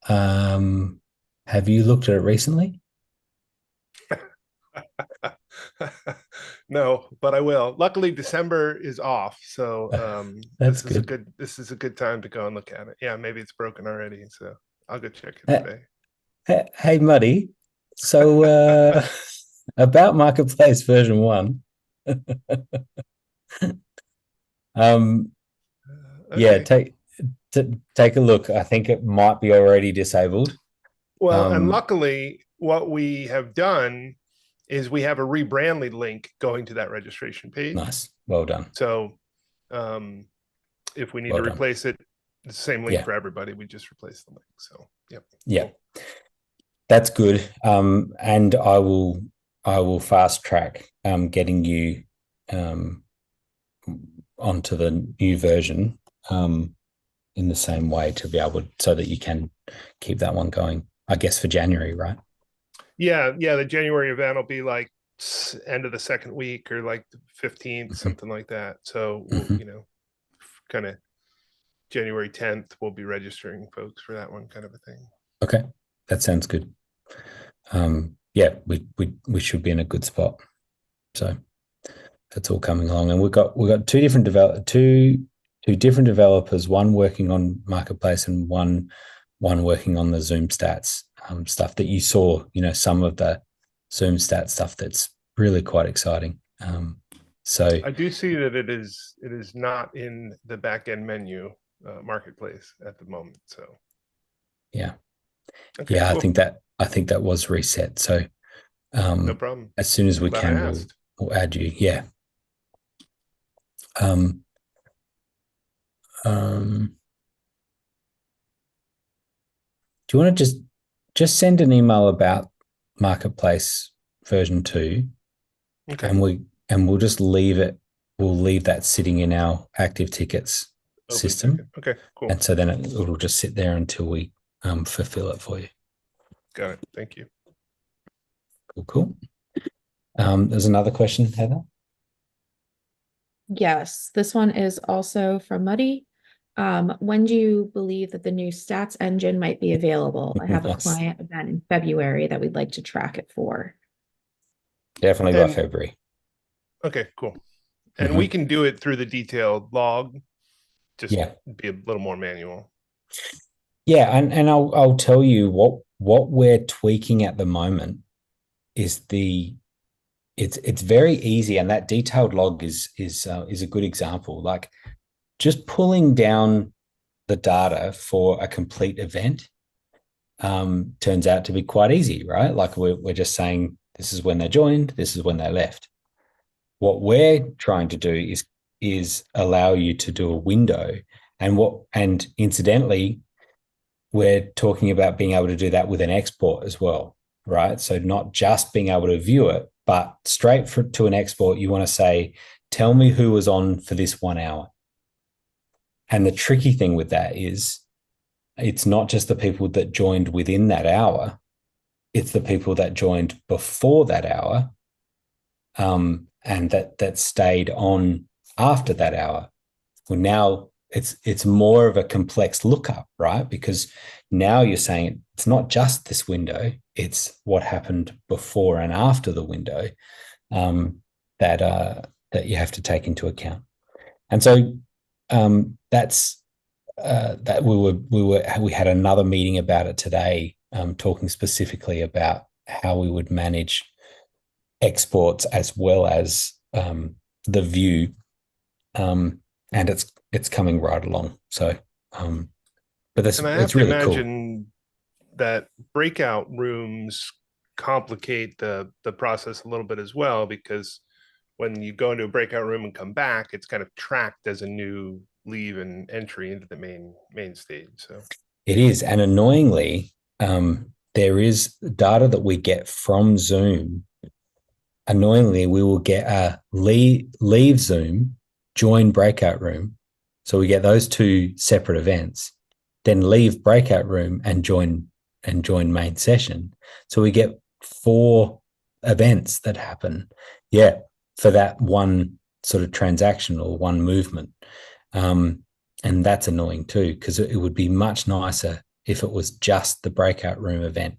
Have you looked at it recently? No, but I will. Luckily, December is off, so That's this good. This is a good time to go and look at it. Yeah, maybe it's broken already, so I'll go check it today. Hey, Muddy. So about Marketplace version 1. Yeah, take a look. I think it might be already disabled. Well, and luckily, what we have done is we have a rebrandly link going to that registration page. Nice. Well done. So if we need to replace it, it's the same link for everybody. We just replace the link. So, yep. Yeah. Cool. That's good. And I will fast track getting you onto the new version in the same way to be able so that you can keep that one going, I guess, for January, right? Yeah. The January event will be like end of the second week or like the 15th, something like that. So, we'll, kind of January 10th, we'll be registering folks for that one, kind of a thing. Okay. That sounds good. Yeah, we should be in a good spot. So that's all coming along. And we've got two different developers, one working on Marketplace and one working on the Zoom stats stuff that you saw, some of the Zoom stats stuff that's really quite exciting. So I do see that it is not in the back end menu Marketplace at the moment. So yeah. Okay, yeah, cool. I think that was reset. So no problem. As soon as we can, we'll add you. Yeah. Do you want to just send an email about Marketplace version 2? Okay. And we'll just leave it. We'll leave that sitting in our active tickets system. Okay, cool. And so then it'll just sit there until we fulfill it for you. Got it. Thank you. Cool. There's another question, Heather. Yes, this one is also from Muddy. When do you believe that the new stats engine might be available? I have a client event in February that we'd like to track it for. Definitely by February. Okay, cool. And we can do it through the detailed log, just be a little more manual. Yeah, and I'll tell you what we're tweaking at the moment is it's very easy, and that detailed log is a good example. Like just pulling down the data for a complete event turns out to be quite easy, right? Like we're just saying this is when they joined, this is when they left. What we're trying to do is allow you to do a window, and incidentally, we're talking about being able to do that with an export as well, right? So not just being able to view it, but straight to an export, you want to say, tell me who was on for this 1 hour. And the tricky thing with that is it's not just the people that joined within that hour, it's the people that joined before that hour, and that stayed on after that hour. Well, now it's more of a complex lookup, right? Because now you're saying it's not just this window, it's what happened before and after the window, that you have to take into account. And so that's that we had another meeting about it today, talking specifically about how we would manage exports as well as the view, and it's coming right along. So, but that's, it's really cool. That breakout rooms complicate the process a little bit as well, because when you go into a breakout room and come back, it's kind of tracked as a new leave and entry into the main stage. So it is, and annoyingly, there is data that we get from Zoom. Annoyingly, we will get a leave Zoom, join breakout room. So we get those two separate events, then leave breakout room and join main session. So we get 4 events that happen, for that one sort of transaction or one movement. And that's annoying too, because it would be much nicer if it was just the breakout room event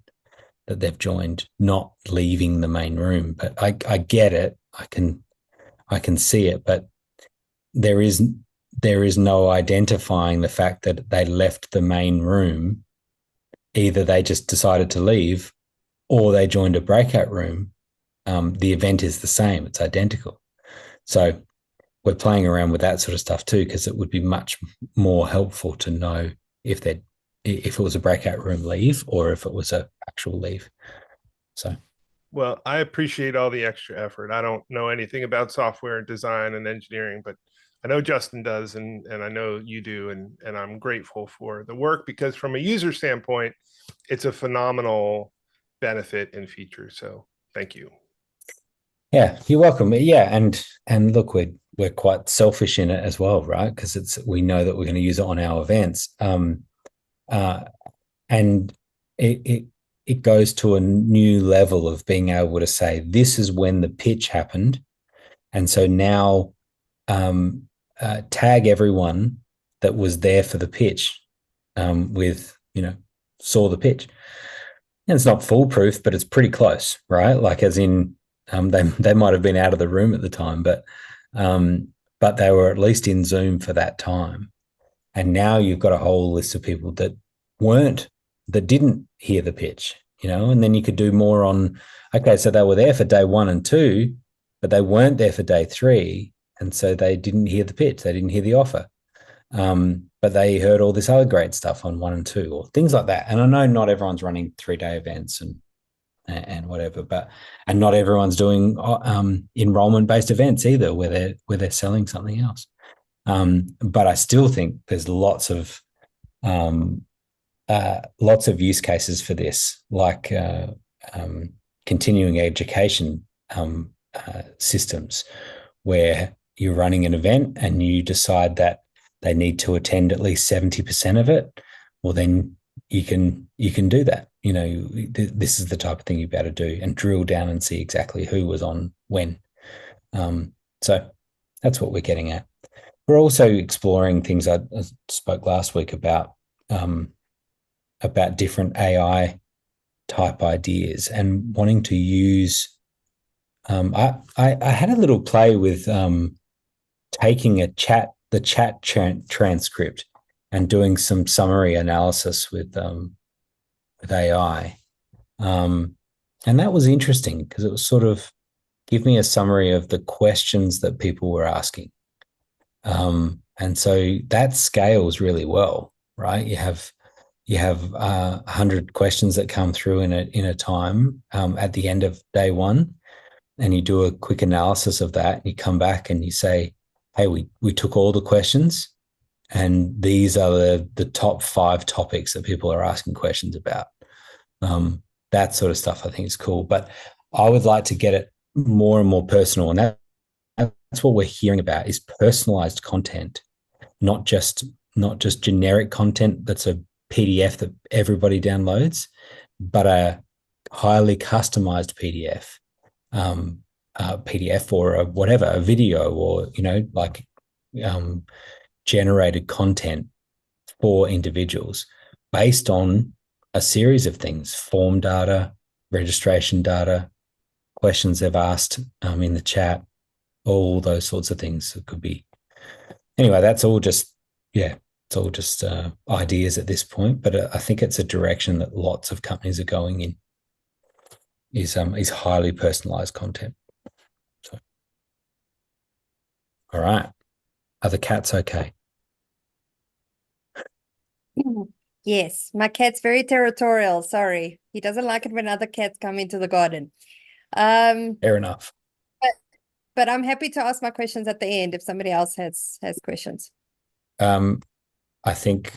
that they've joined, not leaving the main room. But I get it. I can see it, but there is no identifying the fact that they left the main room. Either they just decided to leave or they joined a breakout room. The event is the same. It's identical. So we're playing around with that sort of stuff too, because it would be much more helpful to know if it was a breakout room leave or if it was an actual leave. So, well, I appreciate all the extra effort. I don't know anything about software design and engineering, but I know Justin does, and I know you do, and I'm grateful for the work, because from a user standpoint, it's a phenomenal benefit and feature. So thank you. Yeah, you're welcome. Yeah, and look, we're quite selfish in it as well, right? Because we know that we're going to use it on our events, and it goes to a new level of being able to say this is when the pitch happened, and so now tag everyone that was there for the pitch with saw the pitch, and it's not foolproof, but it's pretty close, right? Like as in. They might have been out of the room at the time, but they were at least in Zoom for that time. And now you've got a whole list of people that didn't hear the pitch, and then you could do more on, okay, so they were there for day 1 and 2, but they weren't there for day 3. And so they didn't hear the pitch. They didn't hear the offer. But they heard all this other great stuff on 1 and 2 or things like that. And I know not everyone's running 3-day events and whatever, and not everyone's doing enrollment-based events either, where they're selling something else. But I still think there's lots of use cases for this, like continuing education systems, where you're running an event and you decide that they need to attend at least 70% of it. Well, then you can do that. This is the type of thing you better do, and drill down and see exactly who was on when. So that's what we're getting at. We're also exploring things I spoke last week about different AI type ideas and wanting to use. I had a little play with taking the chat transcript and doing some summary analysis with AI. And that was interesting because it was sort of give me a summary of the questions that people were asking. And so that scales really well, right? You have 100 questions that come through in a time at the end of day 1, and you do a quick analysis of that, and you come back and you say, hey, we took all the questions, and these are the top 5 topics that people are asking questions about. That sort of stuff I think is cool. But I would like to get it more and more personal, and that's what we're hearing about is personalized content, not just generic content that's a PDF that everybody downloads, but a highly customized PDF or a video, or like generated content for individuals based on a series of things: form data, registration data, questions they've asked in the chat, all those sorts of things. It could be, anyway, that's all just, it's all just ideas at this point, but I think it's a direction that lots of companies are going in, is highly personalized content. So, all right. Are the cats okay? Yes, my cat's very territorial. Sorry. He doesn't like it when other cats come into the garden. Fair enough. But I'm happy to ask my questions at the end if somebody else has questions. I think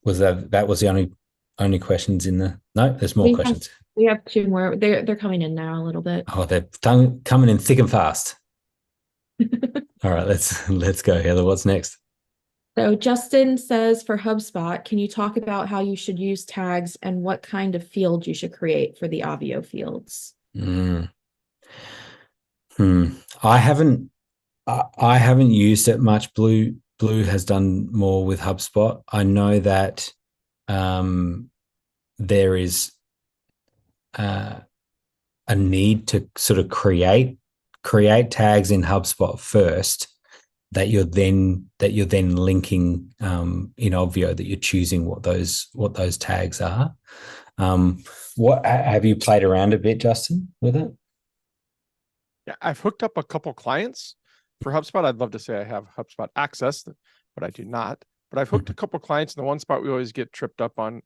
that was the only questions in the. No, there's more questions. We have two more. They're coming in now a little bit. Oh, they're coming in thick and fast. All right, let's go, Heather. What's next? So Justin says, for HubSpot, can you talk about how you should use tags and what kind of field you should create for the Obvio fields? I haven't used it much. Blue has done more with HubSpot. I know that there is a need to sort of create tags in HubSpot first, that you're then linking in Obvio, that you're choosing what those tags are. What have you played around a bit, Justin, with it? Yeah, I've hooked up a couple clients for HubSpot. I'd love to say I have HubSpot access, but I do not. But I've hooked a couple clients, and the one spot we always get tripped up on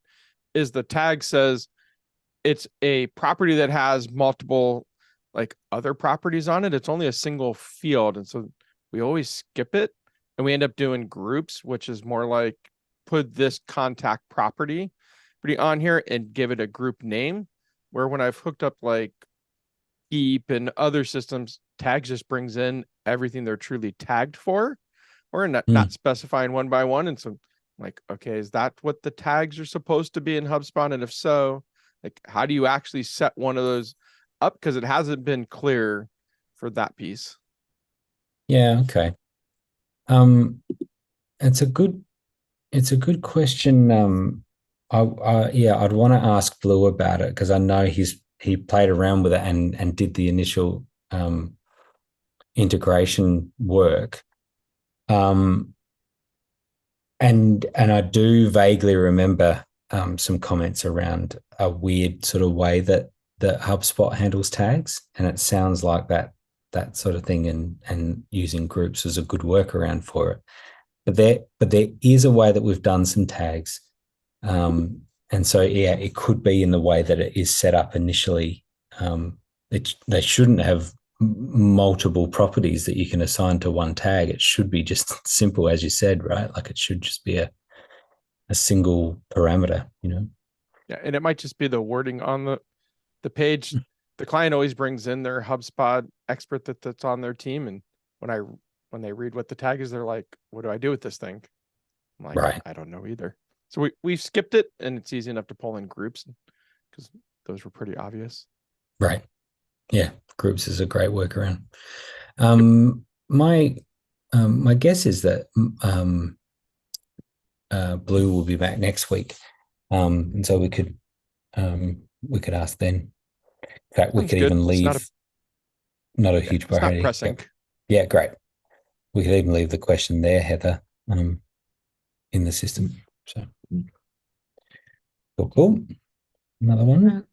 is the tag says it's a property that has multiple like other properties on it. It's only a single field, and so we always skip it, and we end up doing groups, which is more like put this contact property on here and give it a group name. Where when I've hooked up like Keep and other systems, tags just brings in everything they're truly tagged for, or not specifying one by one. And so I'm like, okay, is that what the tags are supposed to be in HubSpot? And if so, like, how do you actually set one of those up? Because it hasn't been clear for that piece. Yeah. Okay. It's a good question. I'd want to ask Blue about it, because I know he played around with it and did the initial integration work. And I do vaguely remember some comments around a weird sort of way that HubSpot handles tags, and it sounds like that sort of thing, and using groups is a good workaround for it. But there is a way that we've done some tags. And so, yeah, it could be in the way that it is set up initially. They shouldn't have multiple properties that you can assign to one tag. It should be just simple, as you said, right? Like, it should just be a single parameter, Yeah, and it might just be the wording on the page. The client always brings in their HubSpot expert that's on their team, and when they read what the tag is, they're like, "What do I do with this thing?" I'm like, right. I don't know either. So we've skipped it, and it's easy enough to pull in groups because those were pretty obvious. Right. Yeah, groups is a great workaround. My guess is that Blue will be back next week, and so we could ask then. In fact, we could even leave. Not a huge priority. It's not pressing. Yeah, great. We could even leave the question there, Heather, in the system. So cool. Another one.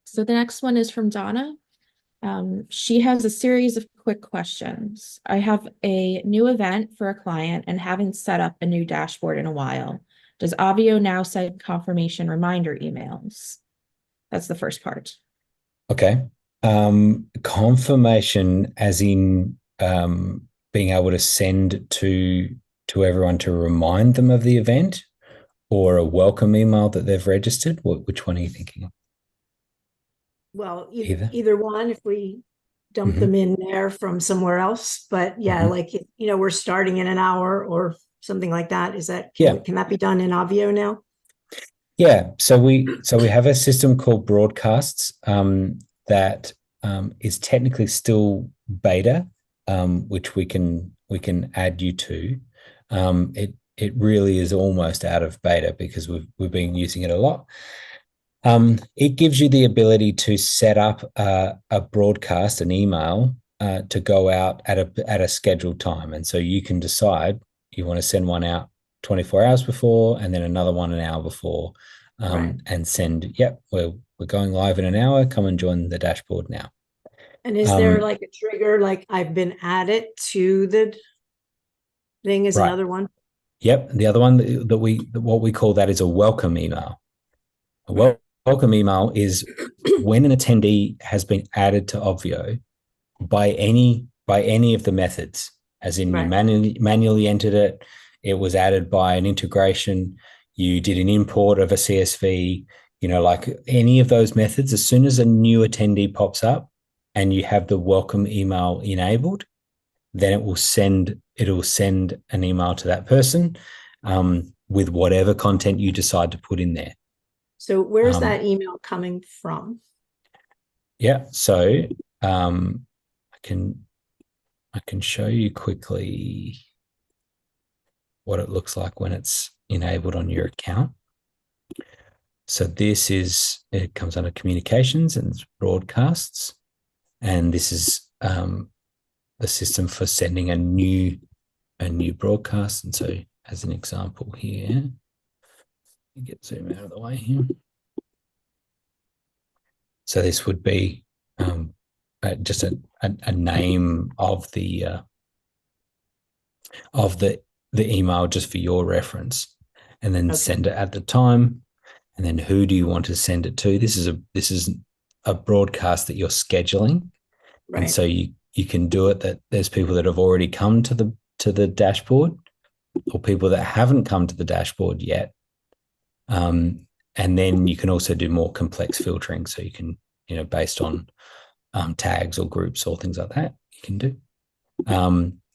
So the next one is from Donna. She has a series of quick questions. I have a new event for a client and haven't set up a new dashboard in a while. Does Obvio now send confirmation reminder emails? That's the first part. Okay. Confirmation as in being able to send to everyone to remind them of the event, or a welcome email that they've registered? Which one are you thinking of? Well, either one. If we dump them in there from somewhere else. But yeah, like, we're starting in an hour or something like that. Is that, can that be done in Obvio now? Yeah. So we have a system called Broadcasts that is technically still beta, which we can add you to. It really is almost out of beta because we've been using it a lot. It gives you the ability to set up a broadcast, an email, to go out at a scheduled time, and so you can decide you want to send one out 24 hours before, and then another one an hour before, and send. Yep, we're going live in an hour. Come and join the dashboard now. And is there like a trigger, like I've been added to the thing is another one? Yep, the other one that what we call that is a welcome email. A welcome email is when an attendee has been added to Obvio by any of the methods, as in you manually entered it, it was added by an integration, you did an import of a CSV, like any of those methods. As soon as a new attendee pops up and you have the welcome email enabled, then it will send an email to that person with whatever content you decide to put in there. So where's that email coming from? Yeah, so I can show you quickly what it looks like when it's enabled on your account. So it comes under communications and it's broadcasts, and this is the system for sending a new broadcast. And so, as an example here, get zoom out of the way here. So this would be just a name of the email just for your reference, and then send it at the time, and then who do you want to send it to? This is a broadcast that you're scheduling, and so you can do it that there's people that have already come to the dashboard, or people that haven't come to the dashboard yet. And then you can also do more complex filtering. So you can, based on tags or groups or things like that, you can do.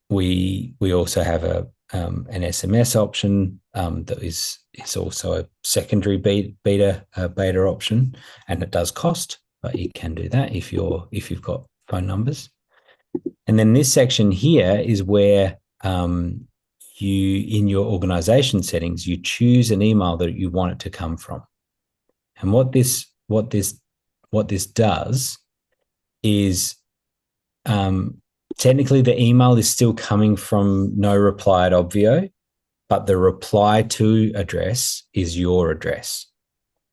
We also have an SMS option that is also a secondary beta option, and it does cost, but you can do that if you've got phone numbers. And then this section here is where you, in your organization settings, you choose an email that you want it to come from. And what this does is technically the email is still coming from no reply at Obvio, but the reply to address is your address.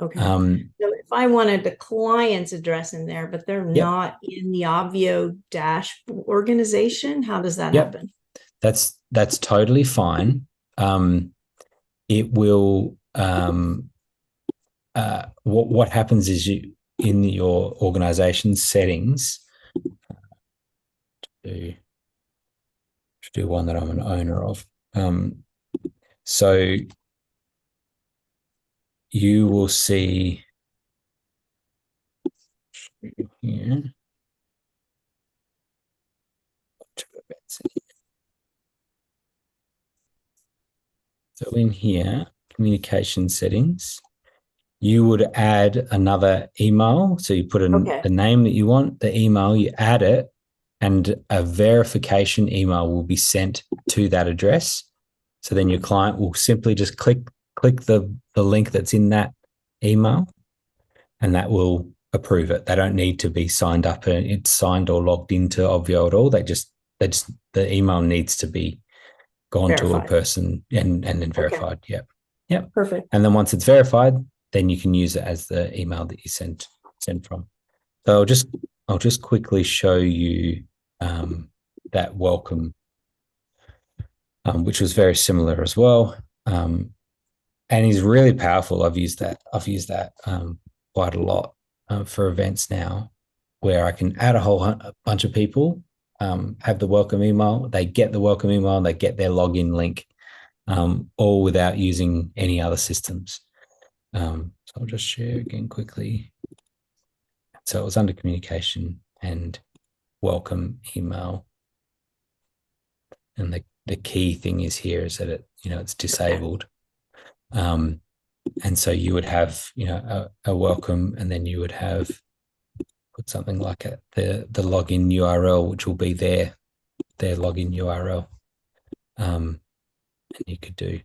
Okay. So if I wanted the client's address in there, but they're not in the Obvio dash organization, how does that happen? That's totally fine. It will. What happens is you, in your organization settings, to do one that I'm an owner of. So you will see here. So in here, communication settings, you would add another email. So you put in the name that you want, the email, you add it, and a verification email will be sent to that address. So then your client will simply just click the link that's in that email, and that will approve it. They don't need to be signed up and it's signed or logged into Obvio at all. The email needs to be gone verified to a person and then verified. Yep. Perfect. And then once it's verified, then you can use it as the email that you sent from. So I'll just quickly show you that welcome, which was very similar as well, and is really powerful. I've used that quite a lot for events now, where I can add a bunch of people, have the welcome email, they get the welcome email, and they get their login link, all without using any other systems. So I'll just share again quickly. So it was under communication, and welcome email. And the key thing is here is that it's disabled. And so you would have, a welcome, and then you would have put something like the login URL, which will be their login URL. And you could do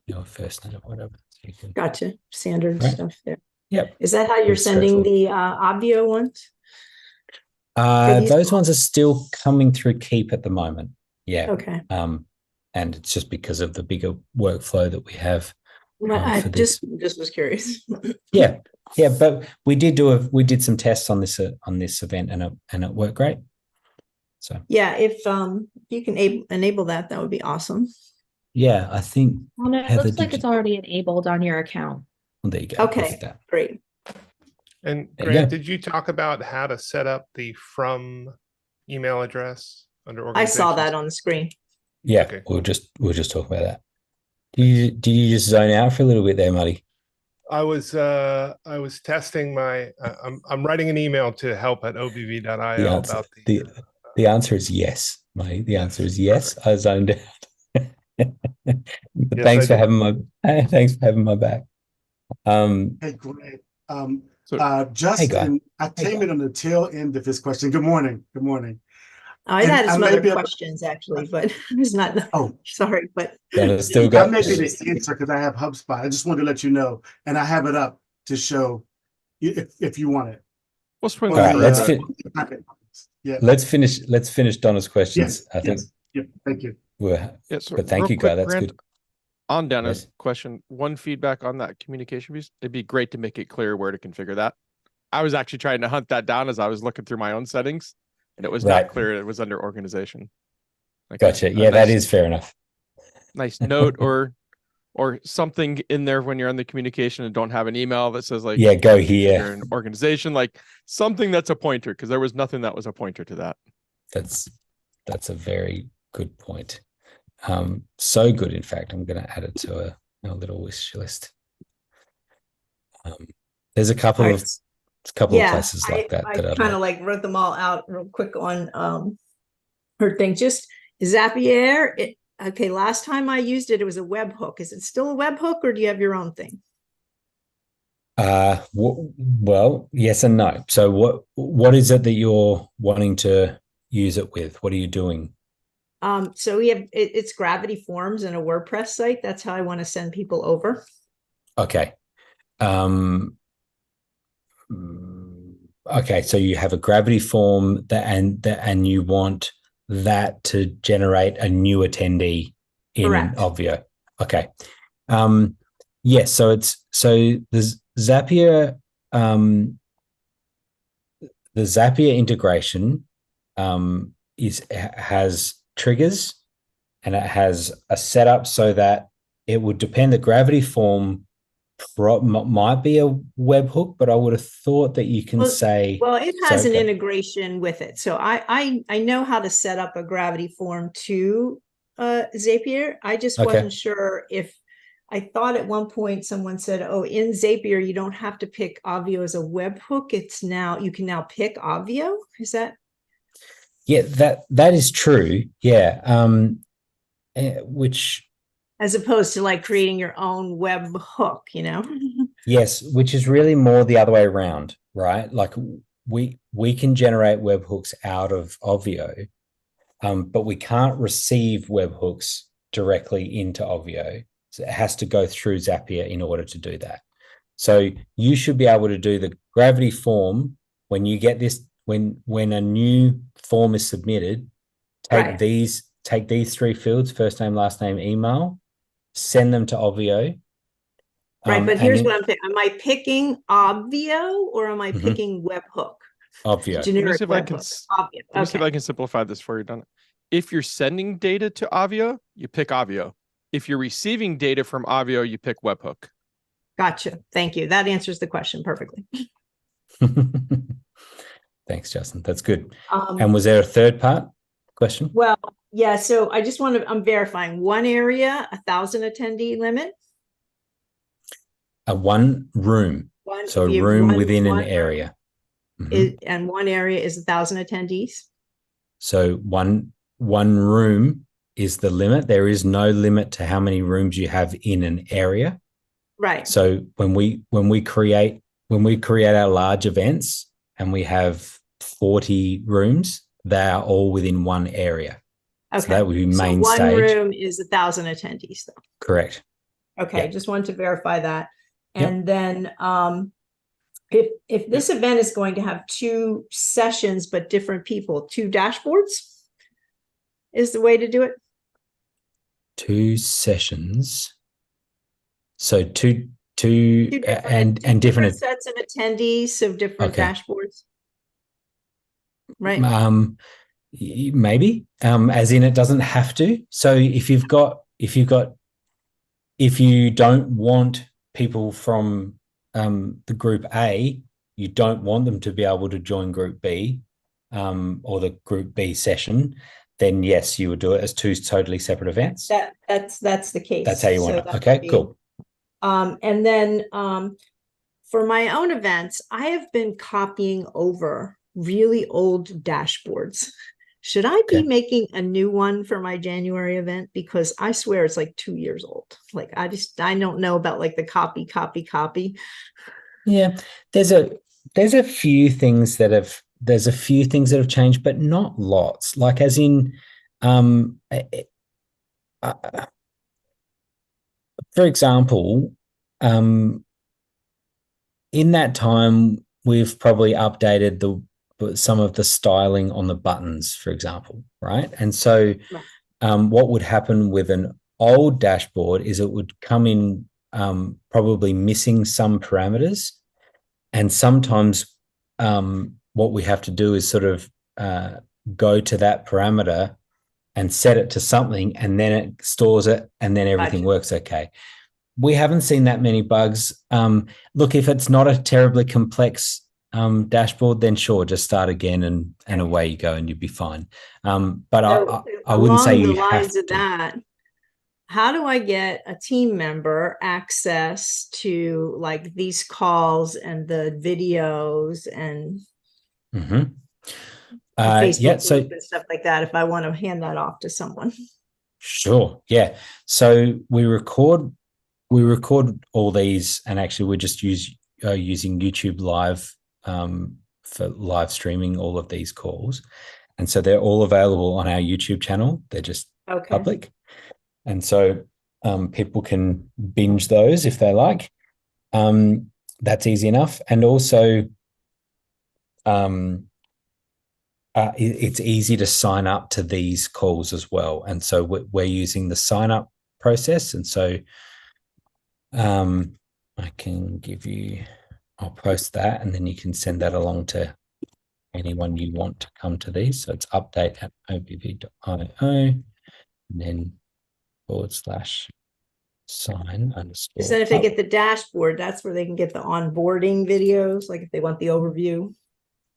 your first name or whatever. So you can, Gotcha. Standard right? stuff there. Yep. Is that how you're sending the Obvio ones? Those ones are still coming through Keep at the moment. Yeah. Okay. And it's just because of the bigger workflow that we have. I for this. just was curious. Yeah. But we did some tests on this event, and it worked great. So yeah, if you can enable that, that would be awesome. Yeah, I think. Well, no, it Heather, looks like it's already enabled on your account. Well, there you go. Okay, great. And There you Grant, go. did you talk about how to set up the from email address under I saw that organizations? on the screen. Yeah, Okay, we'll just talk about that. Did you just zone out for a little bit there, Muddy? I was testing my I'm writing an email to help@obv.io about The answer is yes, Muddy. The answer is yes. Perfect. I zoned out. But Yes, thanks I for did. having my back. Hey, Grant. Hey, Justin, guy. I came in on the tail end of his question. Good morning. Good morning. I And had I some may other be able- questions actually, but it's not. Oh. Sorry, but Donna's still I got. may be the answer because I have HubSpot. I just wanted to let you know, and I have it up to show if you want it. We'll swing On All right, through let's that. Yeah. let's finish Donna's questions. Yes. I think Yes. Yep. Thank you. Yeah, so but thank real you, Guy. quick, That's Grant, good. On Dana's Yes. question, one feedback on that communication piece, it'd be great to make it clear where to configure that. I was actually trying to hunt that down as I was looking through my own settings, and it was Right. not clear it was under organization. Like Gotcha. Yeah, that is fair enough. nice note or something in there when you're on the communication and don't have an email that says like, Yeah, go you're here. an organization, like something that's a pointer, because there was nothing that was a pointer to that. That's a very good point. So good, in fact, I'm going to add it to a little wish list. There's a couple of places like that I that kind of like wrote them all out real quick on her thing. Just Zapier. Okay, last time I used it, it was a webhook. Is it still a webhook, or do you have your own thing? Well, yes and no. So what is it that you're wanting to use it with? What are you doing? So we have it's Gravity Forms and a WordPress site. That's how I want to send people over. Okay. Okay, so you have a Gravity form and you want that to generate a new attendee in Correct. Obvio. Okay. Yes, so the Zapier integration has triggers, and it has a setup so that it would depend. The Gravity form might be a webhook, but I would have thought that you can say. Well, it has an integration with it, so I know how to set up a Gravity form to Zapier. I just wasn't sure if. I thought at one point someone said, "Oh, in Zapier you don't have to pick Obvio as a webhook. It's now you can now pick Obvio." Is that? Yeah, that is true. Yeah, which. As opposed to like creating your own web hook, Yes, which is really more the other way around, right? Like we can generate webhooks out of Obvio, but we can't receive webhooks directly into Obvio. So it has to go through Zapier in order to do that. So you should be able to do the Gravity form when you get this, when a new form is submitted, take these 3 fields, first name, last name, email, send them to Obvio. Right, but here's what I'm thinking. Am I picking Obvio or am I picking webhook? Obvio. Let me see if I can simplify this for you, Donna. If you're sending data to Obvio, you pick Obvio. If you're receiving data from Obvio, you pick webhook. Gotcha. Thank you. That answers the question perfectly. Thanks, Justin. That's good. And was there a third part question? Well, yeah. So I just I'm verifying one area, 1,000 attendee limit. One room. So a room within an area. And one area is 1,000 attendees. So one room is the limit. There is no limit to how many rooms you have in an area. Right. So when we create our large events and we have 40 rooms, they are all within one area. Okay. So that would be main one stage. room is 1,000 attendees though. Correct. Okay, Yep. just wanted to verify that. Yep. And then if this event is going to have 2 sessions but different people, 2 dashboards is the way to do it? 2 sessions. So two different different sets of attendees of different dashboards. Right. Maybe. As in it doesn't have to. So if you don't want people from the group A, you don't want them to be able to join group B, or the group B session, then yes, you would do it as 2 totally separate events. That's the case. That's how you want it. Okay, cool. And then for my own events, I have been copying over really old dashboards. Should I be making a new one for my January event? Because I swear it's like 2 years old. Like I don't know about like the copy. Yeah, there's a few things that have changed, but not lots. Like as in, for example, in that time we've probably updated some of the styling on the buttons, for example, right? And so what would happen with an old dashboard is it would come in probably missing some parameters. And sometimes what we have to do is sort of go to that parameter and set it to something, and then it stores it, and then everything works okay. We haven't seen that many bugs. Look, if it's not a terribly complex dashboard, then sure, just start again and away you go and you'll be fine. But I wouldn't say you have to. That, how do I get a team member access to like these calls and the videos and Facebook so and stuff like that if I want to hand that off to someone? Sure. Yeah. So we record all these, and actually we're just using YouTube Live for live streaming all of these calls. And so they're all available on our YouTube channel. They're just public. And so people can binge those if they like. That's easy enough. And also it's easy to sign up to these calls as well. And so we're using the sign up process. And so I can I'll post that, and then you can send that along to anyone you want to come to these. So it's update@obv.io, and then /sign_. Is that if they get the dashboard, that's where they can get the onboarding videos, like if they want the overview?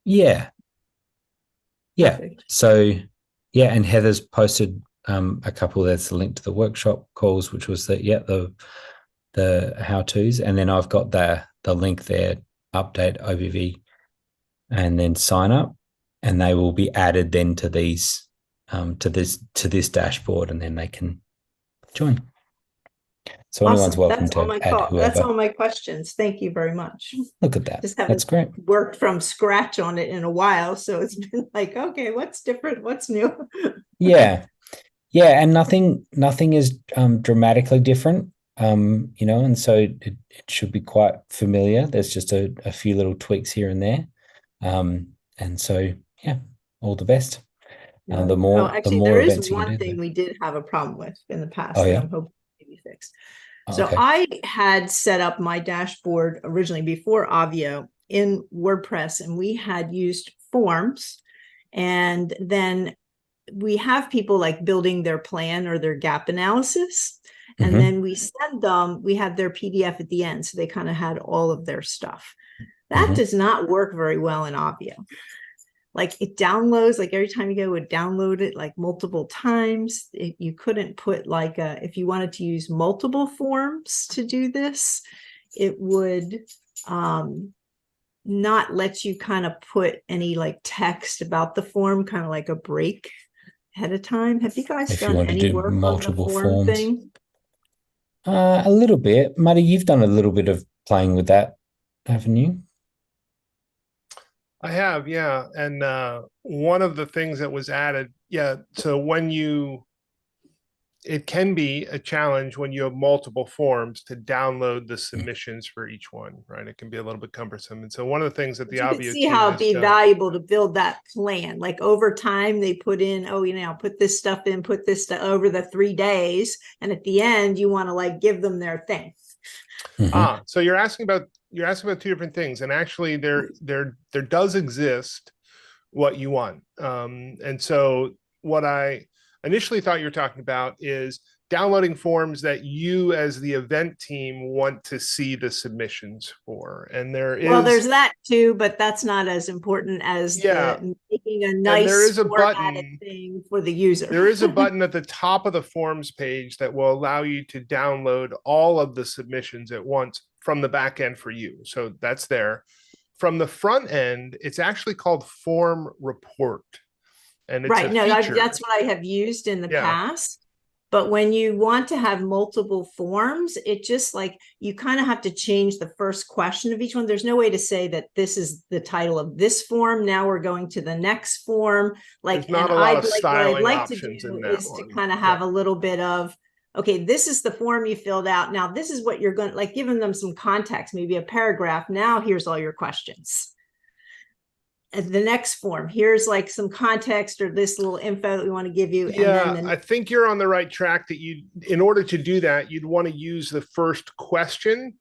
Yeah. Yeah. Perfect. So, yeah, and Heather's posted a couple. There's a link to the workshop calls, which was the how-tos, and then I've got the link there, update OVV, and then sign up, and they will be added then to these to this dashboard, and then they can join. So anyone's welcome to add whoever. That's all my questions. Thank you very much. Look at that. That's great. Worked from scratch on it in a while, so it's been like, okay, what's different? What's new? Yeah, and nothing is dramatically different. And so it should be quite familiar. There's just a few little tweaks here and there. And so, yeah, all the best. The more there is events one thing we did have a problem with in the past that I'm hoping to be fixed. So I had set up my dashboard originally before Obvio in WordPress, and we had used forms, and then we have people like building their plan or their gap analysis. And then we send them, we had their PDF at the end. So they kind of had all of their stuff. That does not work very well in Obvio. Like it downloads, like every time you go, it would download it like multiple times. You couldn't put like if you wanted to use multiple forms to do this, it would not let you kind of put any like text about the form, kind of like a break ahead of time? Have you guys If you done want to any do work on the multiple form forms. thing? A little bit. Muddy, you've done a little bit of playing with that, haven't you? I have, yeah. And one of the things that was added, yeah. So it can be a challenge when you have multiple forms to download the submissions for each one, right? It can be a little bit cumbersome. And so one of the things that the You can Obvio see team how has it'd be done, valuable to build that plan. Like over time, they put in, oh, I'll put this stuff in, put this stuff over the 3 days. And at the end, you want to like give them their thing. So you're asking about two different things. And actually there does exist what you want. And so what I initially thought you were talking about is downloading forms that you as the event team want to see the submissions for. And there's that too, but that's not as important as the making a nice formatted thing for the user. There is a button at the top of the forms page that will allow you to download all of the submissions at once from the back end for you. So that's there. From the front end, it's actually called Form Report. And it's right. No, feature. that's what I have used in the past. But when you want to have multiple forms, it just like you kind of have to change the first question of each one. There's no way to say that this is the title of this form. Now we're going to the next form. Like, there's not a lot of styling what I'd like options to do in that is one. to kind of have a little bit of, okay, this is the form you filled out. Now this is what you're going to like, giving them some context, maybe a paragraph. Now here's all your questions. The next form, here's like some context or this little info that we want to give you. Yeah, and then I think you're on the right track that in order to do that, you'd want to use the first question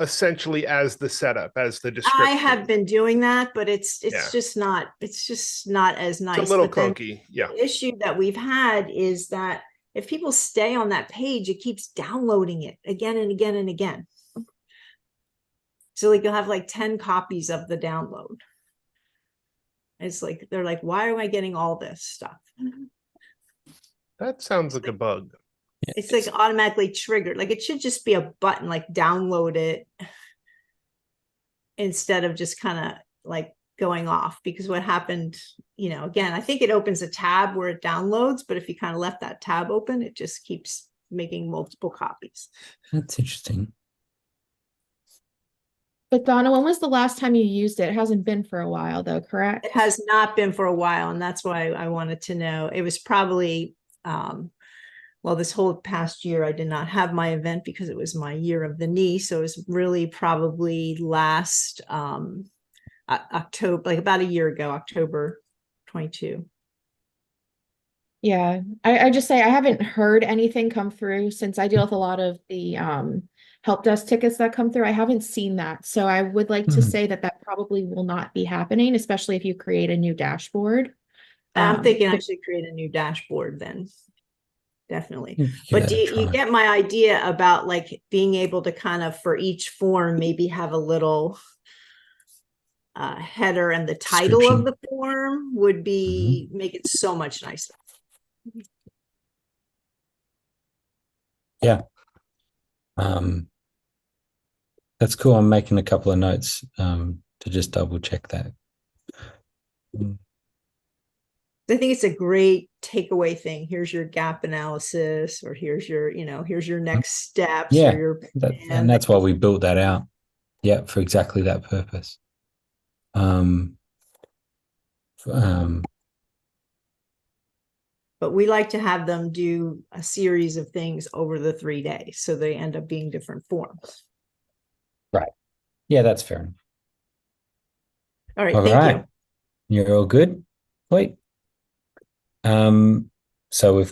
essentially as the setup, as the description. I have been doing that, but it's just not as nice. It's a little clunky. Yeah. The issue that we've had is that if people stay on that page, it keeps downloading it again and again and again. So like you'll have like 10 copies of the download. It's like, they're like, why am I getting all this stuff? That sounds like a bug. It's like automatically triggered. Like it should just be a button, like download it instead of just kind of like going off. Because what happened, again, I think it opens a tab where it downloads, but if you kind of left that tab open, it just keeps making multiple copies. That's interesting. But Donna, when was the last time you used it? It hasn't been for a while though, correct? It has not been for a while. And that's why I wanted to know. It was probably, this whole past year, I did not have my event because it was my year of the knee. So it was really probably last October, like about a year ago, October 22. Yeah, I just say I haven't heard anything come through since I deal with a lot of the help desk tickets that come through. I haven't seen that. So I would like to say that probably will not be happening, especially if you create a new dashboard. I'm thinking I should create a new dashboard then. Definitely. But do you get my idea about like being able to kind of for each form maybe have a little header, and the title of the form would be make it so much nicer. Yeah. That's cool. I'm making a couple of notes to just double check that. I think it's a great takeaway thing. Here's your gap analysis, or here's your next steps. Yeah, or and that's why we built that out. Yeah, for exactly that purpose. But we like to have them do a series of things over the 3 days, so they end up being different forms. Right. Yeah, that's fair enough. All right. Thank you. You're all good. Wait. So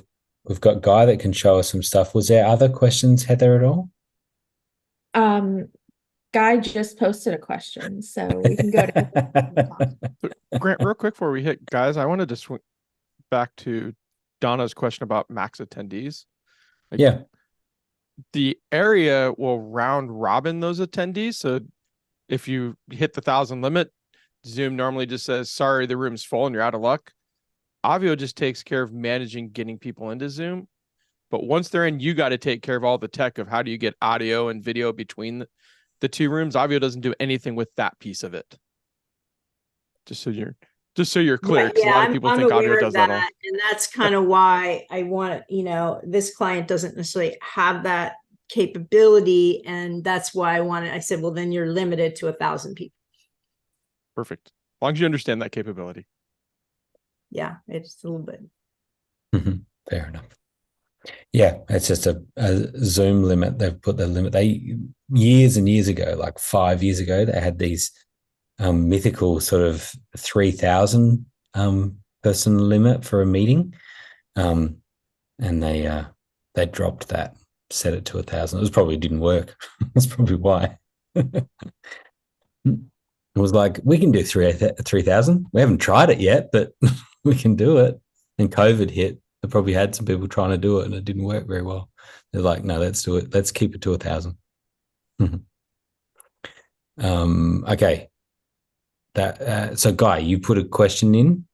we've got Guy that can show us some stuff. Was there other questions, Heather, at all? Guy just posted a question, so we can go to Grant, real quick before we hit guys, I wanted to swing back to Donna's question about max attendees. Yeah. The area will round robin those attendees. So if you hit the 1,000 limit, Zoom normally just says, sorry, the room's full and you're out of luck. Obvio just takes care of managing getting people into Zoom. But once they're in, you got to take care of all the tech of how do you get audio and video between the two rooms. Obvio doesn't do anything with that piece of it. Just so you're clear, Yeah, because a lot of people think audio aware does of that all. and that's kind of why I want, this client doesn't necessarily have that capability, and that's why I said, well, then you're limited to 1,000 people. Perfect. As long as you understand that capability. Yeah, it's a little bit. Fair enough. Yeah, it's just a Zoom limit. They've put the limit. Years and years ago, like 5 years ago, they had these mythical sort of 3,000 person limit for a meeting, and they dropped that, set it to 1,000. It probably didn't work. That's probably why. It was like, we can do 3,000. We haven't tried it yet, but we can do it. And COVID hit. They probably had some people trying to do it, and it didn't work very well. They're like, no, let's do it. Let's keep it to 1,000. Okay. So Guy, you put a question in.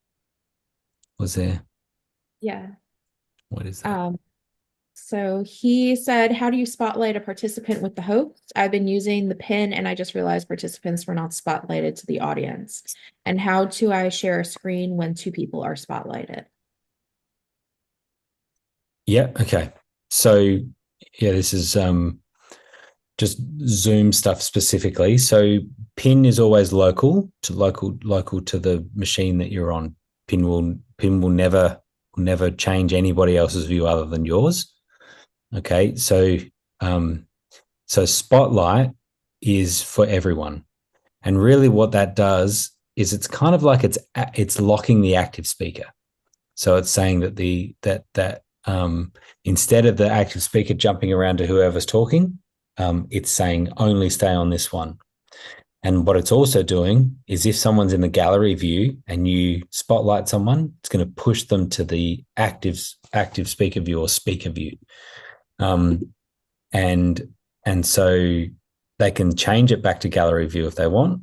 Was there? Yeah. What is that? So he said, how do you spotlight a participant with the host? I've been using the pin and I just realized participants were not spotlighted to the audience. And how do I share a screen when 2 people are spotlighted? Yeah. Okay. So yeah, this is just Zoom stuff specifically. So pin is always local to the machine that you're on. Pin will never change anybody else's view other than yours. Okay. So Spotlight is for everyone. And really what that does is it's kind of like it's locking the active speaker. So it's saying that instead of the active speaker jumping around to whoever's talking, it's saying only stay on this one. And what it's also doing is if someone's in the gallery view and you spotlight someone, it's going to push them to the active speaker view or speaker view. And so they can change it back to gallery view if they want.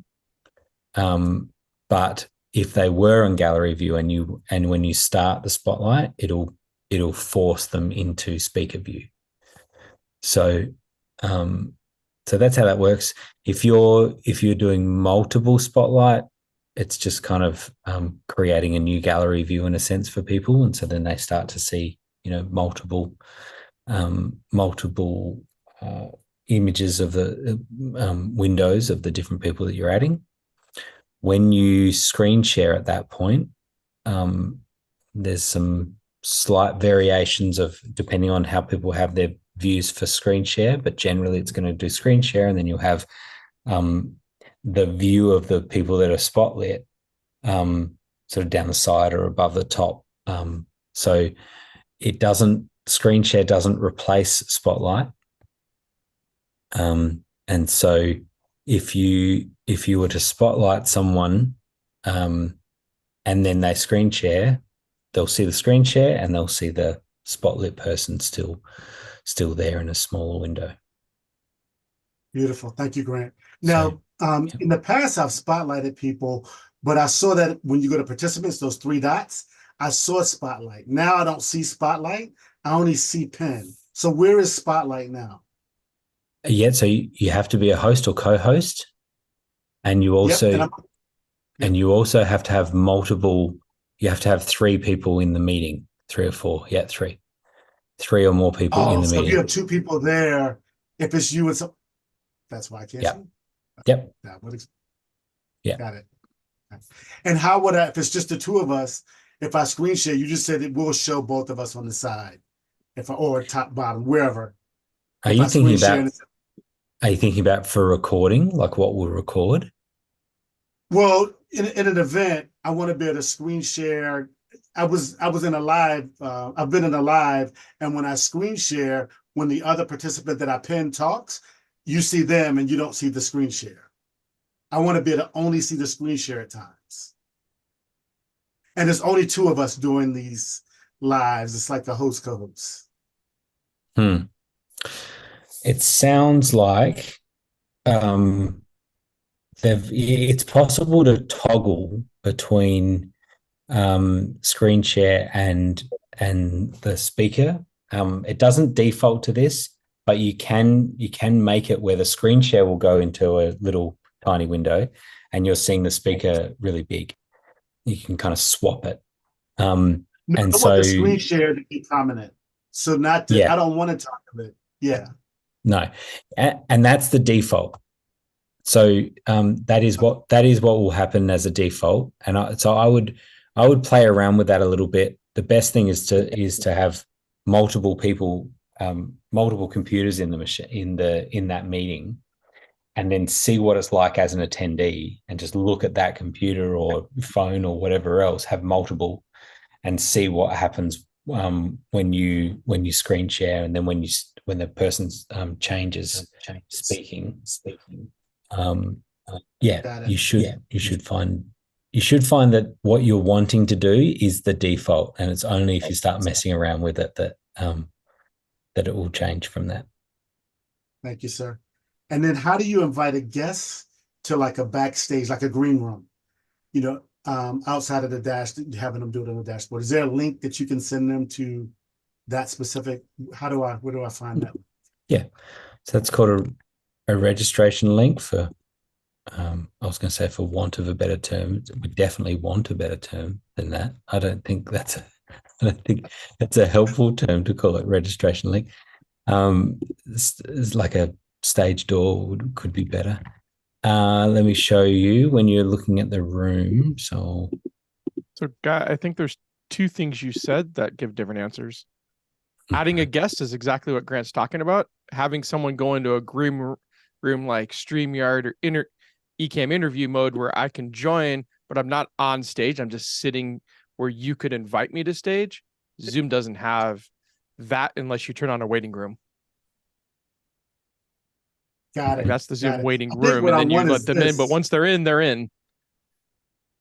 But if they were in gallery view and when you start the spotlight, it'll force them into speaker view. So that's how that works. If you're doing multiple spotlight, it's just kind of creating a new gallery view in a sense for people, and so then they start to see multiple images of the windows of the different people that you're adding. When you screen share at that point, there's some slight variations of depending on how people have their views for screen share, but generally it's going to do screen share, and then you'll have the view of the people that are spotlit sort of down the side or above the top. So screen share doesn't replace spotlight. And so if you were to spotlight someone and then they screen share, they'll see the screen share and they'll see the spotlit person still there in a smaller window. Beautiful. Thank you, Grant. Now, in the past, I've spotlighted people, but I saw that when you go to participants, those 3 dots, I saw spotlight. Now I don't see spotlight. I only see pin. So where is spotlight now? Yeah, so you have to be a host or co-host, and you also you also have to have multiple. You have to have 3 people in the meeting, 3 or 4. Yeah, 3 or more people in the meeting. So if you have 2 people there, if it's you and some, that's why I can't see. Yep. Yeah. Got it. And how would I, if it's just the 2 of us, if I screen share, you just said it will show both of us on the side, or top, bottom, wherever. Are you thinking about for recording, like what we'll record? Well, in an event, I want to be able to screen share. I was in a live. I've been in a live, and when I screen share, when the other participant that I pin talks, you see them and you don't see the screen share. I want to be able to only see the screen share at times. And there's only 2 of us doing these lives. It's like the host co-host. It sounds like it's possible to toggle between screen share and the speaker. It doesn't default to this, but you can make it where the screen share will go into a little tiny window and you're seeing the speaker really big. you can kind of swap it. No, And I so want the screen share to be prominent. So not to, yeah, I don't want to talk of it. Yeah. no, and that's the default. So that is what will happen as a default. And so I would play around with that a little bit. The best thing is to have multiple people, multiple computers in the machine in that meeting, and then see what it's like as an attendee, and just look at that computer or phone or whatever else, have multiple, and see what happens when you screen share, and then when the person changes speaking. Yeah, Got it. you should find that what you're wanting to do is the default, and it's only if you start messing around with it that it will change from that. Thank you, sir. And then how do you invite a guest to like a backstage, like a green room, you know, outside of the dash, having them do it on the dashboard? Is there a link that you can send them to that specific? Where do I find that? Yeah, so that's called a registration link for, I was going to say, for want of a better term. We definitely want a better term than that. I don't think that's a helpful term to call it registration link. It's like a stage door could be better. Let me show you when you're looking at the room. So Guy, I think there's two things you said that give different answers. Adding a guest is exactly what Grant's talking about. Having someone go into a green room like StreamYard or Ecamm interview mode where I can join, but I'm not on stage. I'm just sitting where you could invite me to stage. Zoom doesn't have that unless you turn on a waiting room. Got it. That's the Zoom waiting I think room, what and I then you want let is them in. But this. once they're in, they're in.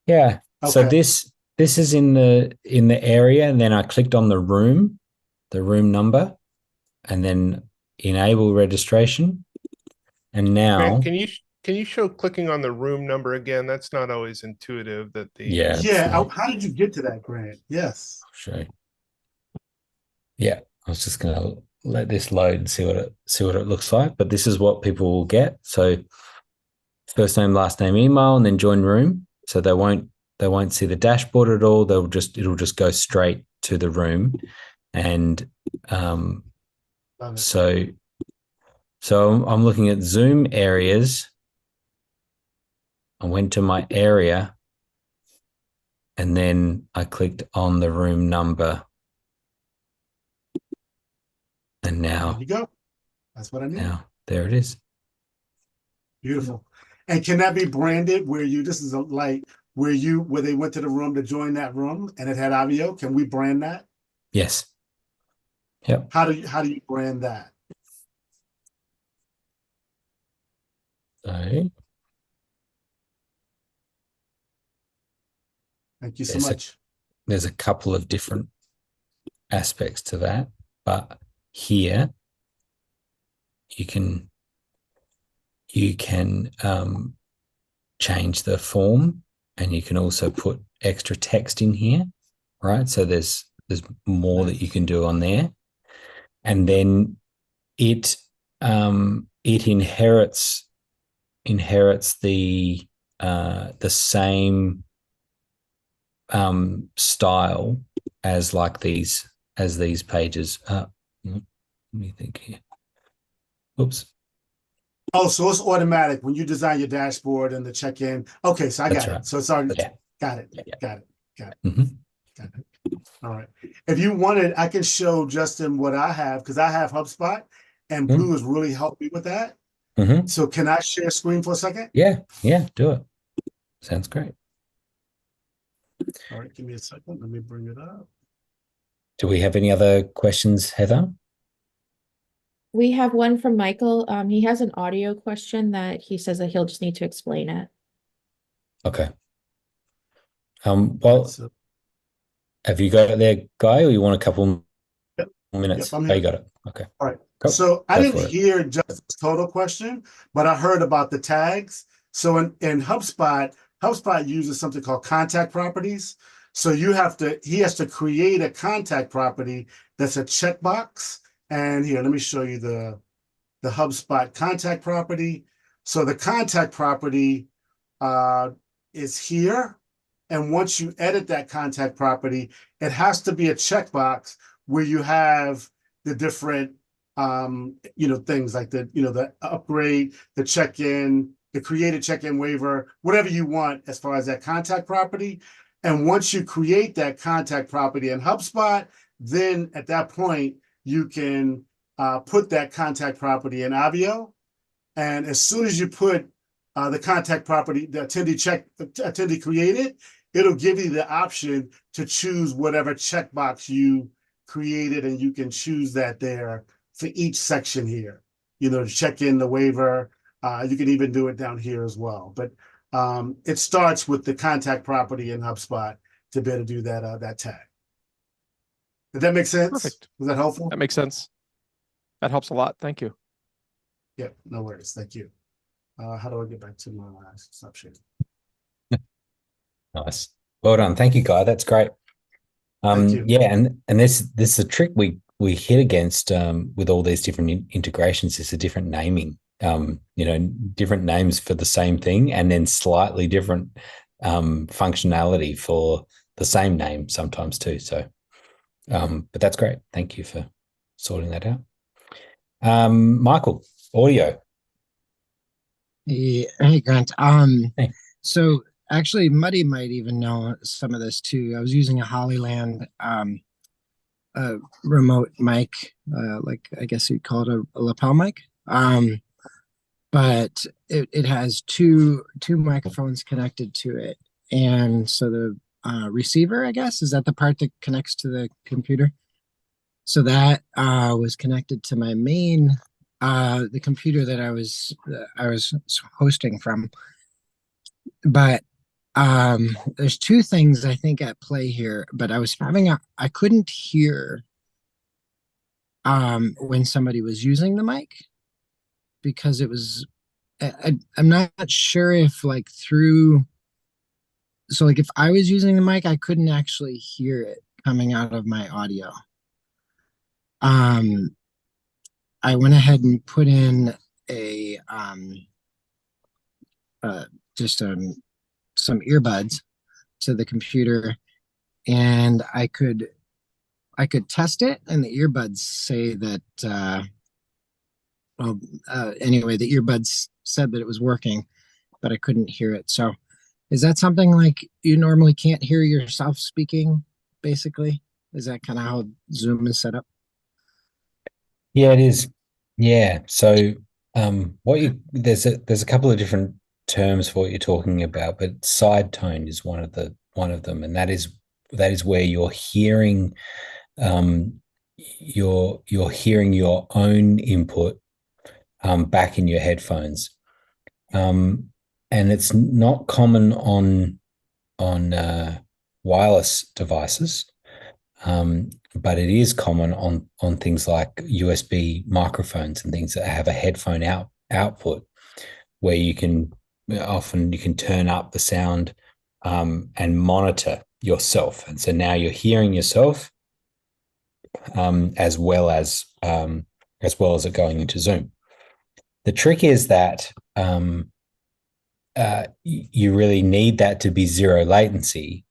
Yeah. Okay. So this is in the area, and then I clicked on the room number, and then enable registration. And now, Grant, can you show clicking on the room number again? That's not always intuitive. Yeah. How did you get to that, Grant? Yes. I'll show you. Yeah, I was just going to let this load and see what it looks like. But this is what people will get. So first name, last name, email, and then join room. So they won't see the dashboard at all. It'll just go straight to the room. And so I'm looking at Zoom areas. I went to my area, and then I clicked on the room number. And now there you go. That's what I need. Now there it is. Beautiful. And can that be branded where where they went to the room to join that room and it had Obvio? Can we brand that? Yes. Yep. How do you brand that? So thank you so much. There's a couple of different aspects to that, but here you can change the form, and you can also put extra text in here, right? So there's more that you can do on there, and then it inherits the same style as these pages. Let me think here. Oops. Oh, so it's automatic when you design your dashboard and the check-in. Okay, so I got it. So it's already got it. Got it. Mm-hmm. Got it. All right. If you wanted, I can show Justin what I have, because I have HubSpot, and Blue has really helped me with that. Mm-hmm. So can I share screen for a second? Yeah, do it. Sounds great. All right, give me a second. Let me bring it up. Do we have any other questions, Heather? We have one from Michael. He has an audio question that he says that he'll just need to explain it. Okay. Well, have you got it there, Guy, or you want a couple minutes? Yep, I'm here. Oh, you got it. Okay. All right. Cool. So I didn't hear Justin's total question, but I heard about the tags. So in HubSpot uses something called contact properties. So he has to create a contact property that's a checkbox. And here, let me show you the HubSpot contact property. So the contact property is here. And once you edit that contact property, it has to be a checkbox where you have the different, things like the upgrade, the check-in, the created check-in waiver, whatever you want as far as that contact property. And once you create that contact property in HubSpot, then at that point, you can put that contact property in Obvio. And as soon as you put the contact property, the attendee created, it'll give you the option to choose whatever checkbox you created, and you can choose that there for each section here. To check in the waiver. You can even do it down here as well. But it starts with the contact property in HubSpot to be able to do that tag. Did that make sense? Perfect. Was that helpful? That makes sense. That helps a lot. Thank you. Yep, no worries. Thank you. How do I get back to my stop sharing? Nice. Well done. Thank you, Guy. That's great. Thank you. Yeah, and this is a trick we hit against with all these different integrations. Is a different naming. Different names for the same thing, and then slightly different functionality for the same name sometimes too. So, but that's great. Thank you for sorting that out. Michael, audio. Hey, Grant. Hey. So actually, Muddy might even know some of this too. I was using a Hollyland remote mic, like I guess you'd call it a lapel mic. But it has two microphones connected to it, and so the receiver, I guess, is that the part that connects to the computer. So that was connected to my main the computer that I was hosting from. But there's two things I think at play here. But I couldn't hear when somebody was using the mic, because it was I'm not sure if if I was using the mic, I couldn't actually hear it coming out of my audio. I went ahead and put in some earbuds to the computer, and I could test it, and the earbuds say that anyway, the earbuds said that it was working, but I couldn't hear it. So is that something like you normally can't hear yourself speaking, basically? Is that kind of how Zoom is set up? Yeah, it is. Yeah. So there's a couple of different terms for what you're talking about, but side tone is one of them, and that is where you're hearing you're hearing your own input back in your headphones, and it's not common on wireless devices, but it is common on things like USB microphones and things that have a headphone output, where you can turn up the sound and monitor yourself, and so now you're hearing yourself as well as it going into Zoom. The trick is that you really need that to be zero latency.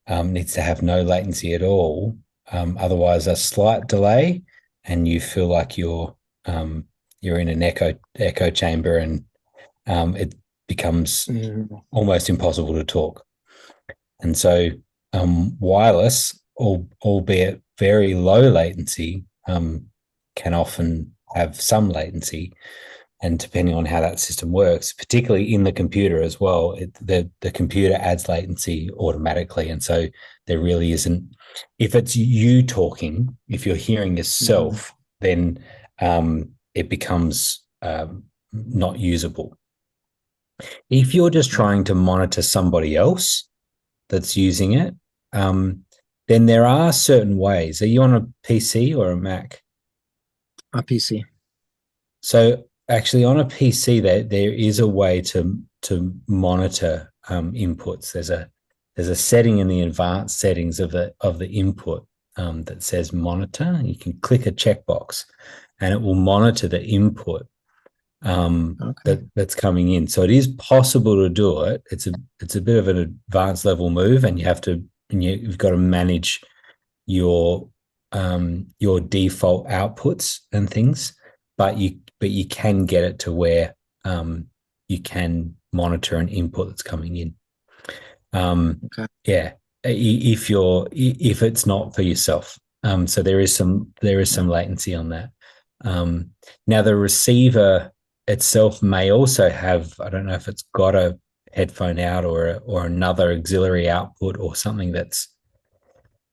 Needs to have no latency at all. Otherwise, a slight delay, and you feel like you're in an echo chamber, and it becomes almost impossible to talk. And so, wireless, albeit very low latency, can often have some latency. And depending on how that system works, particularly in the computer as well, the computer adds latency automatically. And so there really isn't, if it's you talking, if you're hearing yourself, then it becomes not usable. If you're just trying to monitor somebody else that's using it, then there are certain ways. Are you on a PC or a Mac? A PC. So actually, on a PC, there is a way to monitor inputs. There's a setting in the advanced settings of the input that says monitor. You can click a checkbox, and it will monitor the input that's coming in. So it is possible to do it. It's a bit of an advanced level move, and you've got to manage your default outputs and things, but you can get it to where you can monitor an input that's coming in. Okay. Yeah, if it's not for yourself. So there is some latency on that. Now the receiver itself may also have, I don't know if it's got a headphone out or another auxiliary output or something that's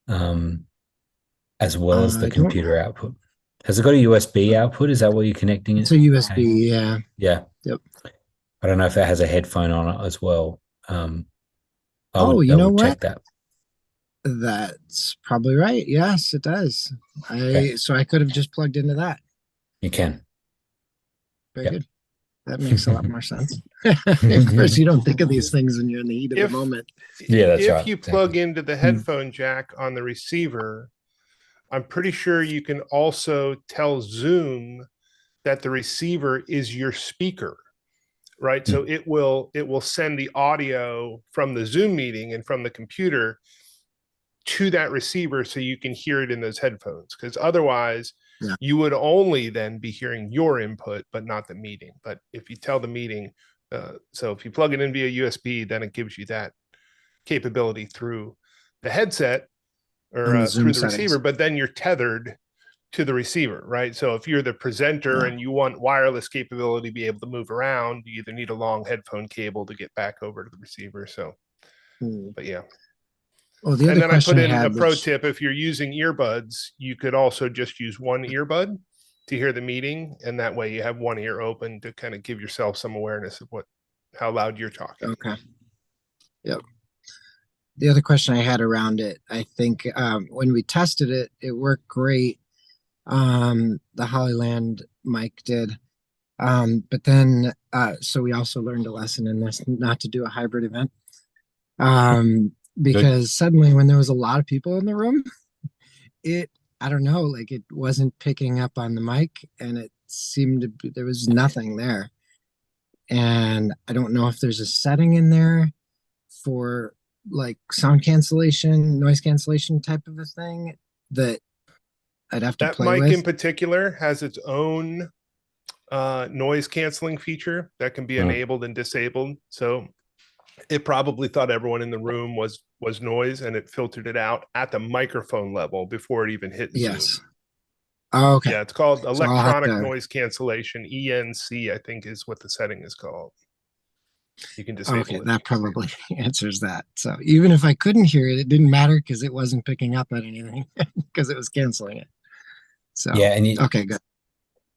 as well as the computer output. Has it got a USB output? Is that what you're connecting it? It's a USB, yeah. Yeah. Yep. I don't know if it has a headphone on it as well. I you know would what? check that. That's probably right. Yes, it does. Okay. So I could have just plugged into that. You can. Very good. That makes a lot more sense. Of course, you don't think of these things when you're in the heat of the moment. Yeah, that's if right. you plug into the headphone jack on the receiver, I'm pretty sure you can also tell Zoom that the receiver is your speaker, right? So it will send the audio from the Zoom meeting and from the computer to that receiver so you can hear it in those headphones, because otherwise you would only then be hearing your input but not the meeting. But if you tell the meeting, so if you plug it in via USB, then it gives you that capability through the headset or through the receiver, but then you're tethered to the receiver, right? So if you're the presenter and you want wireless capability to be able to move around, you either need a long headphone cable to get back over to the receiver. So, but yeah. Well, the other and then I put in I a pro tip: if you're using earbuds, you could also just use one earbud to hear the meeting, and that way you have one ear open to kind of give yourself some awareness of how loud you're talking. Okay. Yep. The other question I had around it, I think when we tested it, it worked great. The Hollyland mic did. But then, so we also learned a lesson in this, not to do a hybrid event. Because suddenly when there was a lot of people in the room, I don't know, like it wasn't picking up on the mic and it seemed to be, there was nothing there. And I don't know if there's a setting in there for like sound cancellation, noise cancellation type of a thing that I'd have to play with. That mic in particular has its own noise canceling feature that can be enabled and disabled. So it probably thought everyone in the room was noise, and it filtered it out at the microphone level before it even hit Zoom. Oh, okay. Yeah, it's called electronic noise cancellation, ENC, I think is what the setting is called. You can disable it. That probably answers that. So even if I couldn't hear it, it didn't matter because it wasn't picking up on anything because it was canceling it. So yeah, and okay, good.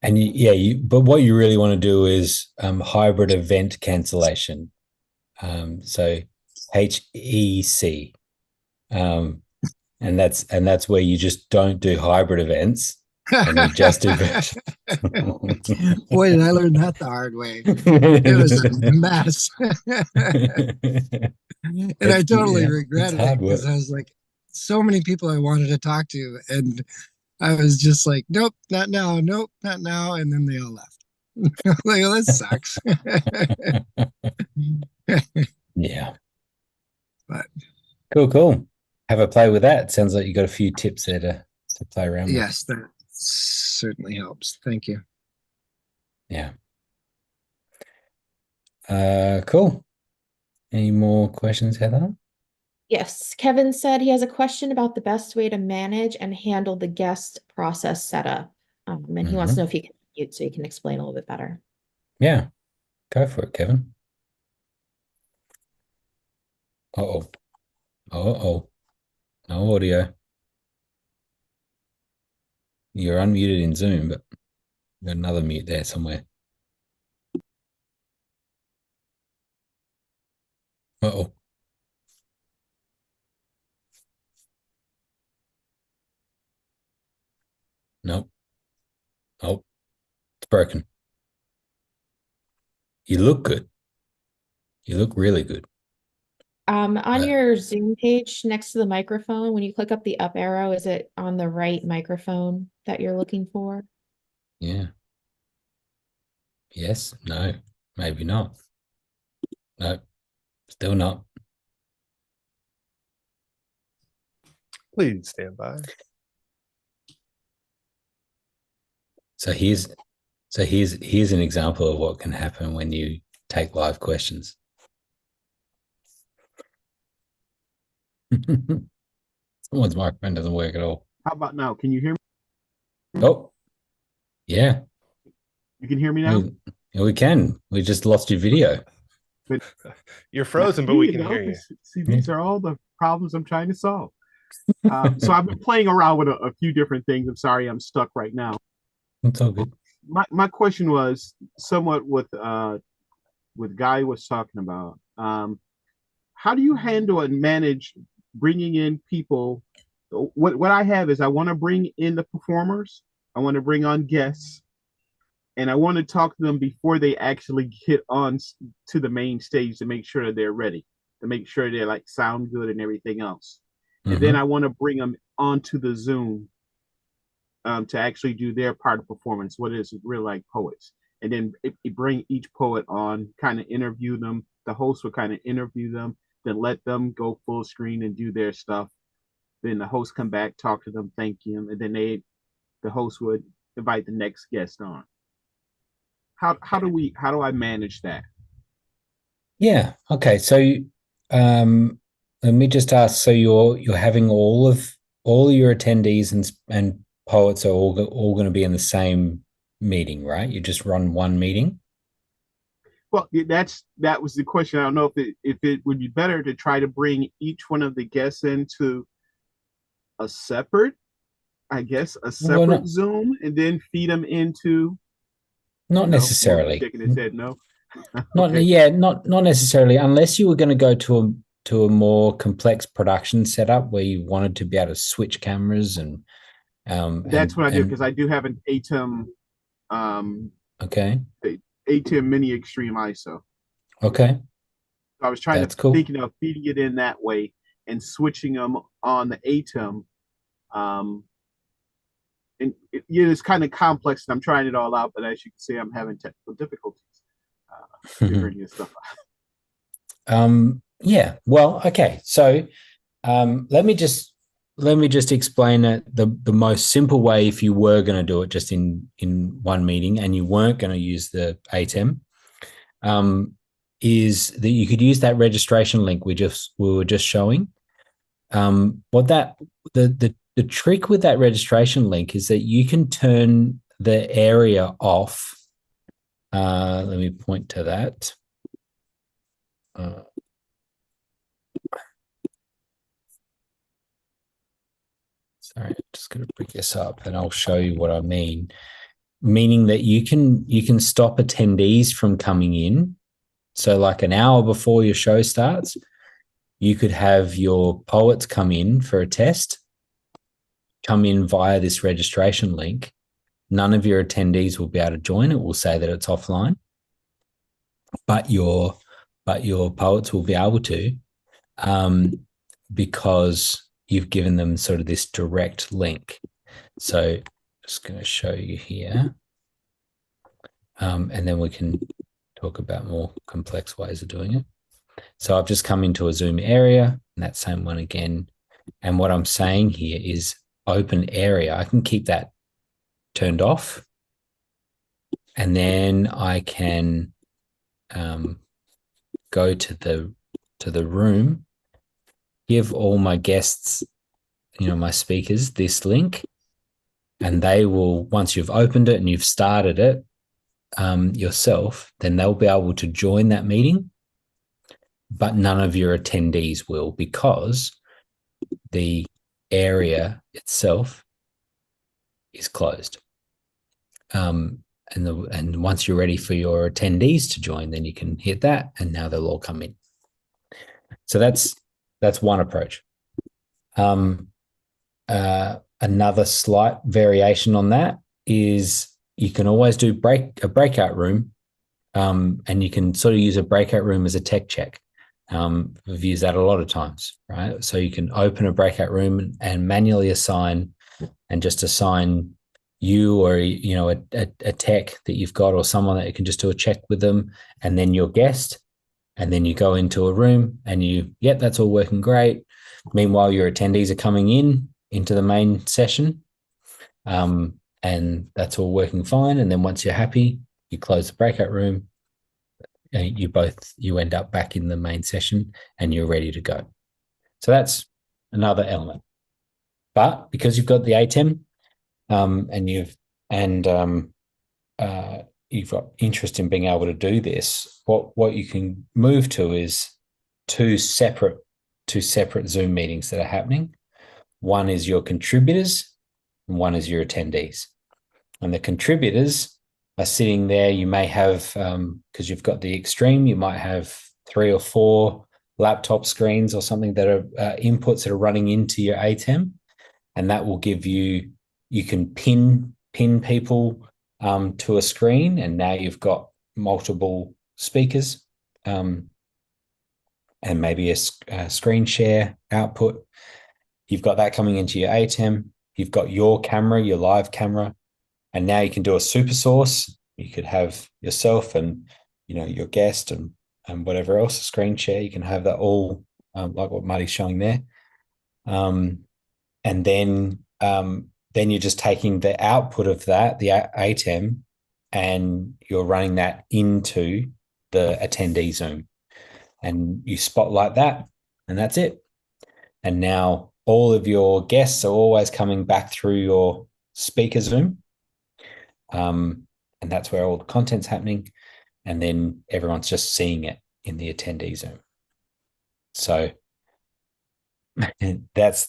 And but what you really want to do is hybrid event cancellation. So HEC, and that's where you just don't do hybrid events and you just do. Boy, did I learn that the hard way. It was a mess, and I totally regretted it because I was like, so many people I wanted to talk to, and I was just like, nope, not now, nope, not now, and then they all left. Like, oh, this sucks. Yeah. But cool. Have a play with that. Sounds like you got a few tips there to play around with. Yes, that certainly helps. Thank you. Yeah. Cool. Any more questions, Heather? Yes. Kevin said he has a question about the best way to manage and handle the guest process setup. And he wants to know if he can mute so he can explain a little bit better. Yeah. Go for it, Kevin. Uh-oh. Uh-oh. No audio. You're unmuted in Zoom, but got another mute there somewhere. Uh-oh. Nope. Oh, it's broken. You look good. You look really good. On your Zoom page next to the microphone, when you click up the up arrow, is it on the right microphone that you're looking for? Yeah. Yes, no, maybe not. No, still not. Please stand by. So here's an example of what can happen when you take live questions. Someone's microphone doesn't work at all. How about now? Can you hear me? Oh, yeah. You can hear me now? We can. We just lost your video. But You're frozen, but we can know, hear you. See, these are all the problems I'm trying to solve. So I've been playing around with a few different things. I'm sorry I'm stuck right now. It's all good. My question was somewhat with Guy was talking about. How do you handle and manage bringing in people? What I have is I want to bring in the performers. I want to bring on guests, and I want to talk to them before they actually get on to the main stage to make sure that they're ready, to make sure they like sound good and everything else. And then I want to bring them onto the Zoom to actually do their part of performance, what is real like poets. And then it bring each poet on, kind of interview them. The host would kind of interview them, then let them go full screen and do their stuff. Then the host come back, talk to them, thank you, and then the host would invite the next guest on. How do I manage that? Yeah. Okay. So let me just ask, so you're having all your attendees and poets are all going to be in the same meeting, right? You just run one meeting? Well, that was the question. I don't know if it would be better to try to bring each one of the guests into a separate, Zoom, and then feed them into. Not necessarily. Shaking his head, no. Not necessarily, unless you were going to go to a more complex production setup where you wanted to be able to switch cameras and that's what I do, because I do have an ATEM ATEM mini extreme ISO. Okay. So I was thinking of feeding it in that way and switching them on the ATEM. And it's kind of complex, and I'm trying it all out, but as you can see, I'm having technical difficulties figuring this stuff out. Yeah. Well, okay. So let me just explain it the most simple way if you were going to do it just in one meeting and you weren't going to use the ATEM, is that you could use that registration link we were just showing. The trick with that registration link is that you can turn the area off. Let me point to that. Sorry, I'm just going to bring this up and I'll show you what I mean. Meaning that you can stop attendees from coming in. So like an hour before your show starts, you could have your poets come in for a test, come in via this registration link. None of your attendees will be able to join. It will say that it's offline, but your poets will be able to, because you've given them sort of this direct link. So just going to show you here, and then we can talk about more complex ways of doing it. So I've just come into a Zoom area, and that same one again. And what I'm saying here is open area. I can keep that turned off, and then I can go to the room, give all my guests, my speakers, this link, and they will, once you've opened it and you've started it yourself, then they'll be able to join that meeting, but none of your attendees will, because the area itself is closed. And once you're ready for your attendees to join, then you can hit that, and now they'll all come in. So that's one approach. Another slight variation on that is you can always do a breakout room, and you can sort of use a breakout room as a tech check. We've used that a lot of times, right? So you can open a breakout room and manually assign you or a tech that you've got or someone that you can just do a check with them, and then your guest, and then you go into a room and yep, that's all working great. Meanwhile, your attendees are coming into the main session, and that's all working fine. And then once you're happy, you close the breakout room, and you end up back in the main session and you're ready to go. So that's another element. But because you've got the ATEM, and you've got interest in being able to do this, what you can move to is two separate Zoom meetings that are happening. One is your contributors and one is your attendees. And the contributors are sitting there. You may have, because you've got the extreme, you might have 3 or 4 laptop screens or something that are inputs that are running into your ATEM, and that will give you can pin people to a screen, and now you've got multiple speakers, and maybe a screen share output. You've got that coming into your ATEM. You've got your camera, your live camera, and now you can do a super source. You could have yourself and your guest and whatever else, a screen share. You can have that all like what Marty's showing there, and then you're just taking the output of that, the ATEM, and you're running that into the attendee Zoom, and you spotlight that, and that's it. And now all of your guests are always coming back through your speaker Zoom, and that's where all the content's happening, and then everyone's just seeing it in the attendee Zoom. So that's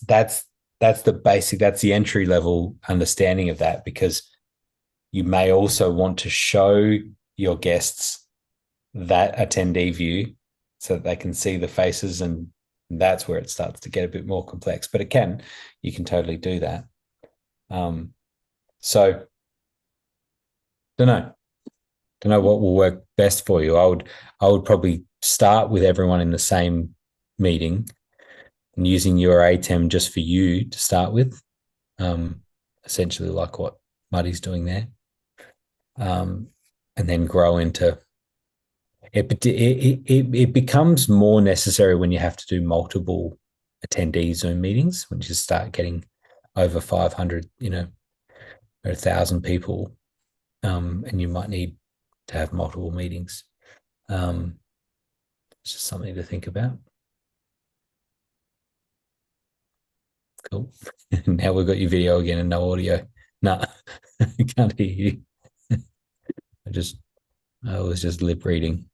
the basic, that's the entry level understanding of that, because you may also want to show your guests that attendee view so that they can see the faces, and that's where it starts to get a bit more complex, but you can totally do that. So don't know what will work best for you. I would probably start with everyone in the same meeting and using your ATEM just for you to start with, essentially like what Muddy's doing there, and then grow into it. It becomes more necessary when you have to do multiple attendee Zoom meetings, when you start getting over 500, or 1,000 people, and you might need to have multiple meetings. It's just something to think about. Cool. Now we've got your video again and no audio. No, I can't hear you. I was just lip reading.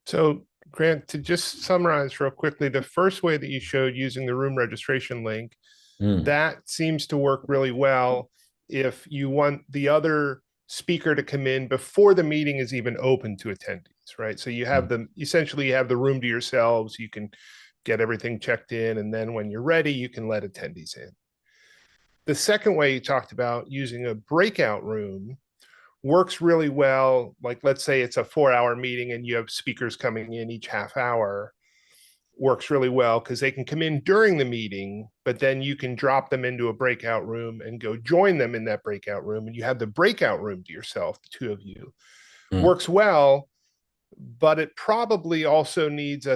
So Grant, to just summarize real quickly, the first way that you showed using the room registration link, that seems to work really well if you want the other speaker to come in before the meeting is even open to attendees, right? So you have essentially you have the room to yourselves, you can get everything checked in, and then when you're ready, you can let attendees in. The second way you talked about using a breakout room works really well. Like, let's say it's a 4-hour meeting and you have speakers coming in each half hour. Works really well because they can come in during the meeting, but then you can drop them into a breakout room and go join them in that breakout room, and you have the breakout room to yourself, the two of you. Works well, but it probably also needs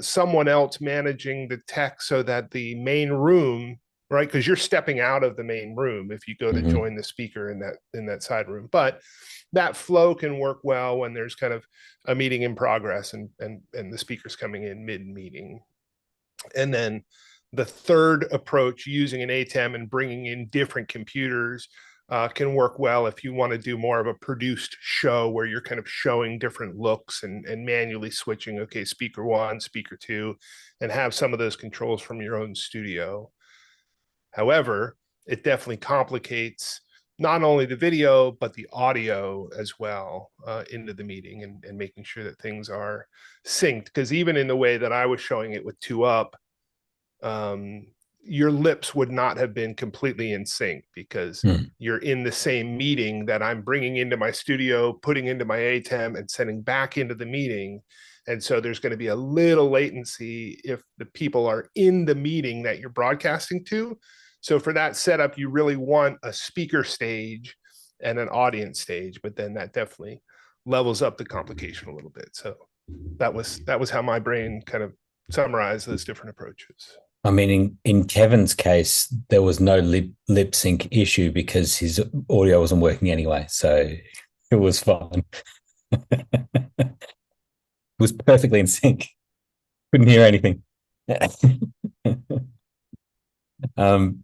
someone else managing the tech so that the main room, right? Because you're stepping out of the main room if you go to join the speaker in that side room. But that flow can work well when there's kind of a meeting in progress and the speaker's coming in mid-meeting. And then the third approach, using an ATEM and bringing in different computers, can work well if you want to do more of a produced show where you're kind of showing different looks and manually switching, okay, speaker 1, speaker 2, and have some of those controls from your own studio. However, it definitely complicates not only the video, but the audio as well into the meeting, and making sure that things are synced. Because even in the way that I was showing it with 2Up, your lips would not have been completely in sync, because you're in the same meeting that I'm bringing into my studio, putting into my ATEM, and sending back into the meeting. And so there's going to be a little latency if the people are in the meeting that you're broadcasting to. So for that setup, you really want a speaker stage and an audience stage, but then that definitely levels up the complication a little bit. So that was how my brain kind of summarized those different approaches. I mean, in Kevin's case, there was no lip sync issue because his audio wasn't working anyway, so it was fine. It was perfectly in sync. Couldn't hear anything. um,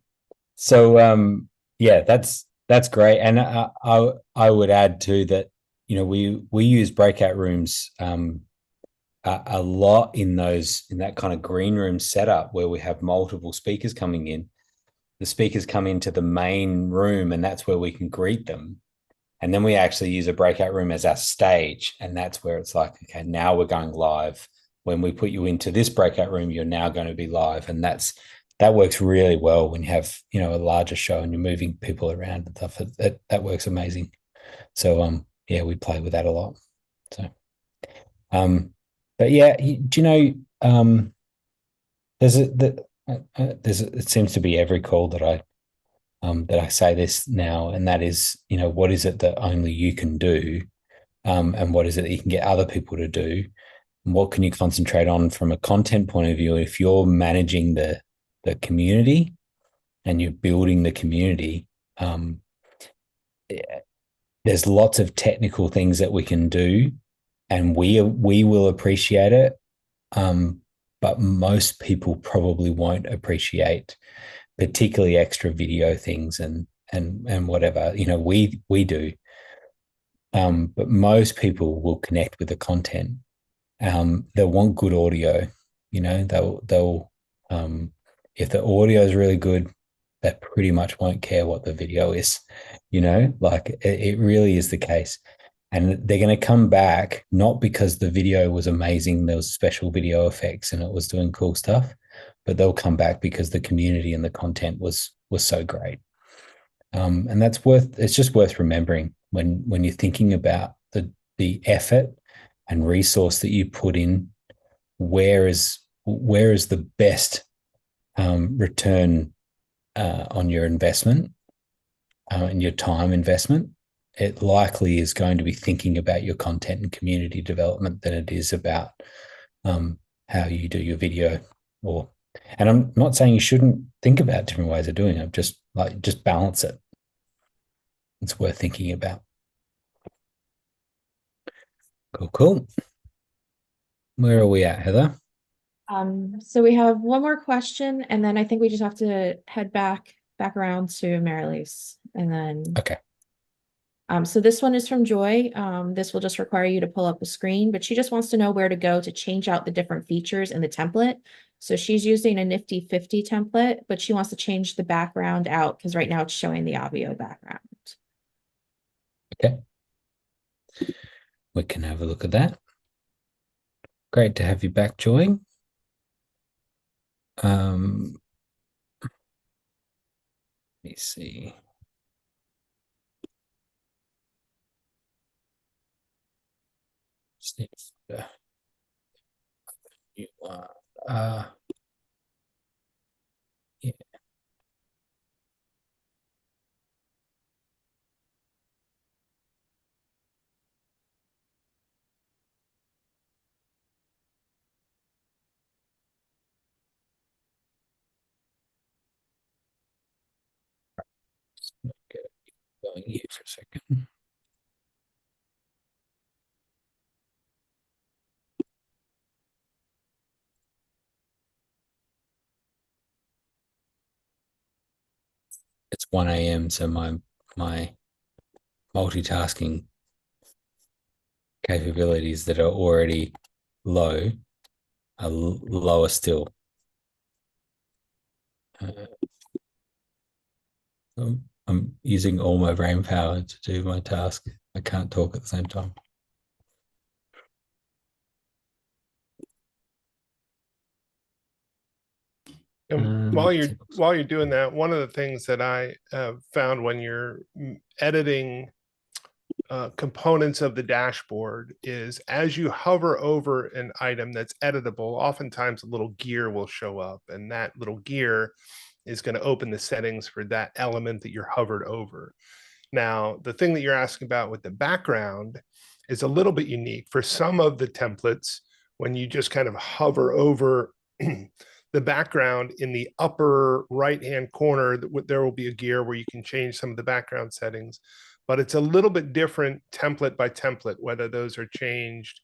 yeah, that's great, and I would add too that we use breakout rooms a lot in that kind of green room setup where we have multiple speakers coming in. The speakers come into the main room, and that's where we can greet them. And then we actually use a breakout room as our stage, and that's where it's like, okay, now we're going live. When we put you into this breakout room, you're now going to be live, and that works really well when you have a larger show and you're moving people around and stuff. That works amazing. So yeah, we play with that a lot. So but yeah, do you know it seems to be every call that I say this now, and that is, what is it that only you can do, and what is it that you can get other people to do, and what can you concentrate on from a content point of view if you're managing the community and you're building the community. There's lots of technical things that we can do, and we will appreciate it, but most people probably won't appreciate particularly extra video things and whatever we do, but most people will connect with the content. They'll want good audio. They'll if the audio is really good, they pretty much won't care what the video is. Like it really is the case. And they're going to come back not because the video was amazing, there was special video effects and it was doing cool stuff, but they'll come back because the community and the content was so great. And it's just worth remembering when you're thinking about the effort and resource that you put in. Where is the best return on your investment and your time investment? It likely is going to be thinking about your content and community development than it is about how you do your video. And I'm not saying you shouldn't think about different ways of doing it. Just balance it. It's worth thinking about. Cool. Where are we at, Heather? So we have one more question, and then I think we just have to head back around to Marilise, and then okay. So this one is from Joy. This will just require you to pull up the screen, but she just wants to know where to go to change out the different features in the template. So she's using a Nifty 50 template, but she wants to change the background out because right now it's showing the Obvio background. Okay. We can have a look at that. Great to have you back, Joy. Let me see. You are yeah. Okay, going here for a second. It's 1 a.m. so my multitasking capabilities that are already low are lower still. I'm using all my brain power to do my task. I can't talk at the same time. And while you're doing that, one of the things that I found when you're editing components of the dashboard is as you hover over an item that's editable, oftentimes a little gear will show up, and that little gear is going to open the settings for that element that you're hovered over. Now, the thing that you're asking about with the background is a little bit unique. For some of the templates, when you just kind of hover over the background in the upper right-hand corner, there will be a gear where you can change some of the background settings, but it's a little bit different template by template, whether those are changed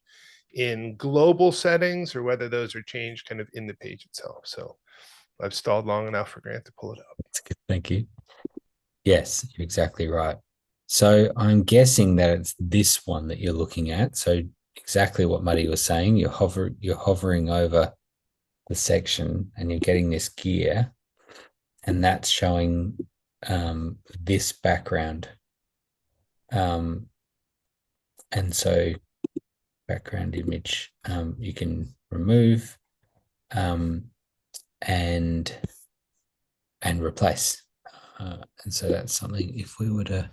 in global settings or whether those are changed kind of in the page itself. So I've stalled long enough for Grant to pull it up. That's good. Thank you. Yes, you're exactly right. So I'm guessing that it's this one that you're looking at. So exactly what Muddy was saying, you're hovering over the section and you're getting this gear, and that's showing this background. And so background image you can remove and replace. And so that's something, if we were to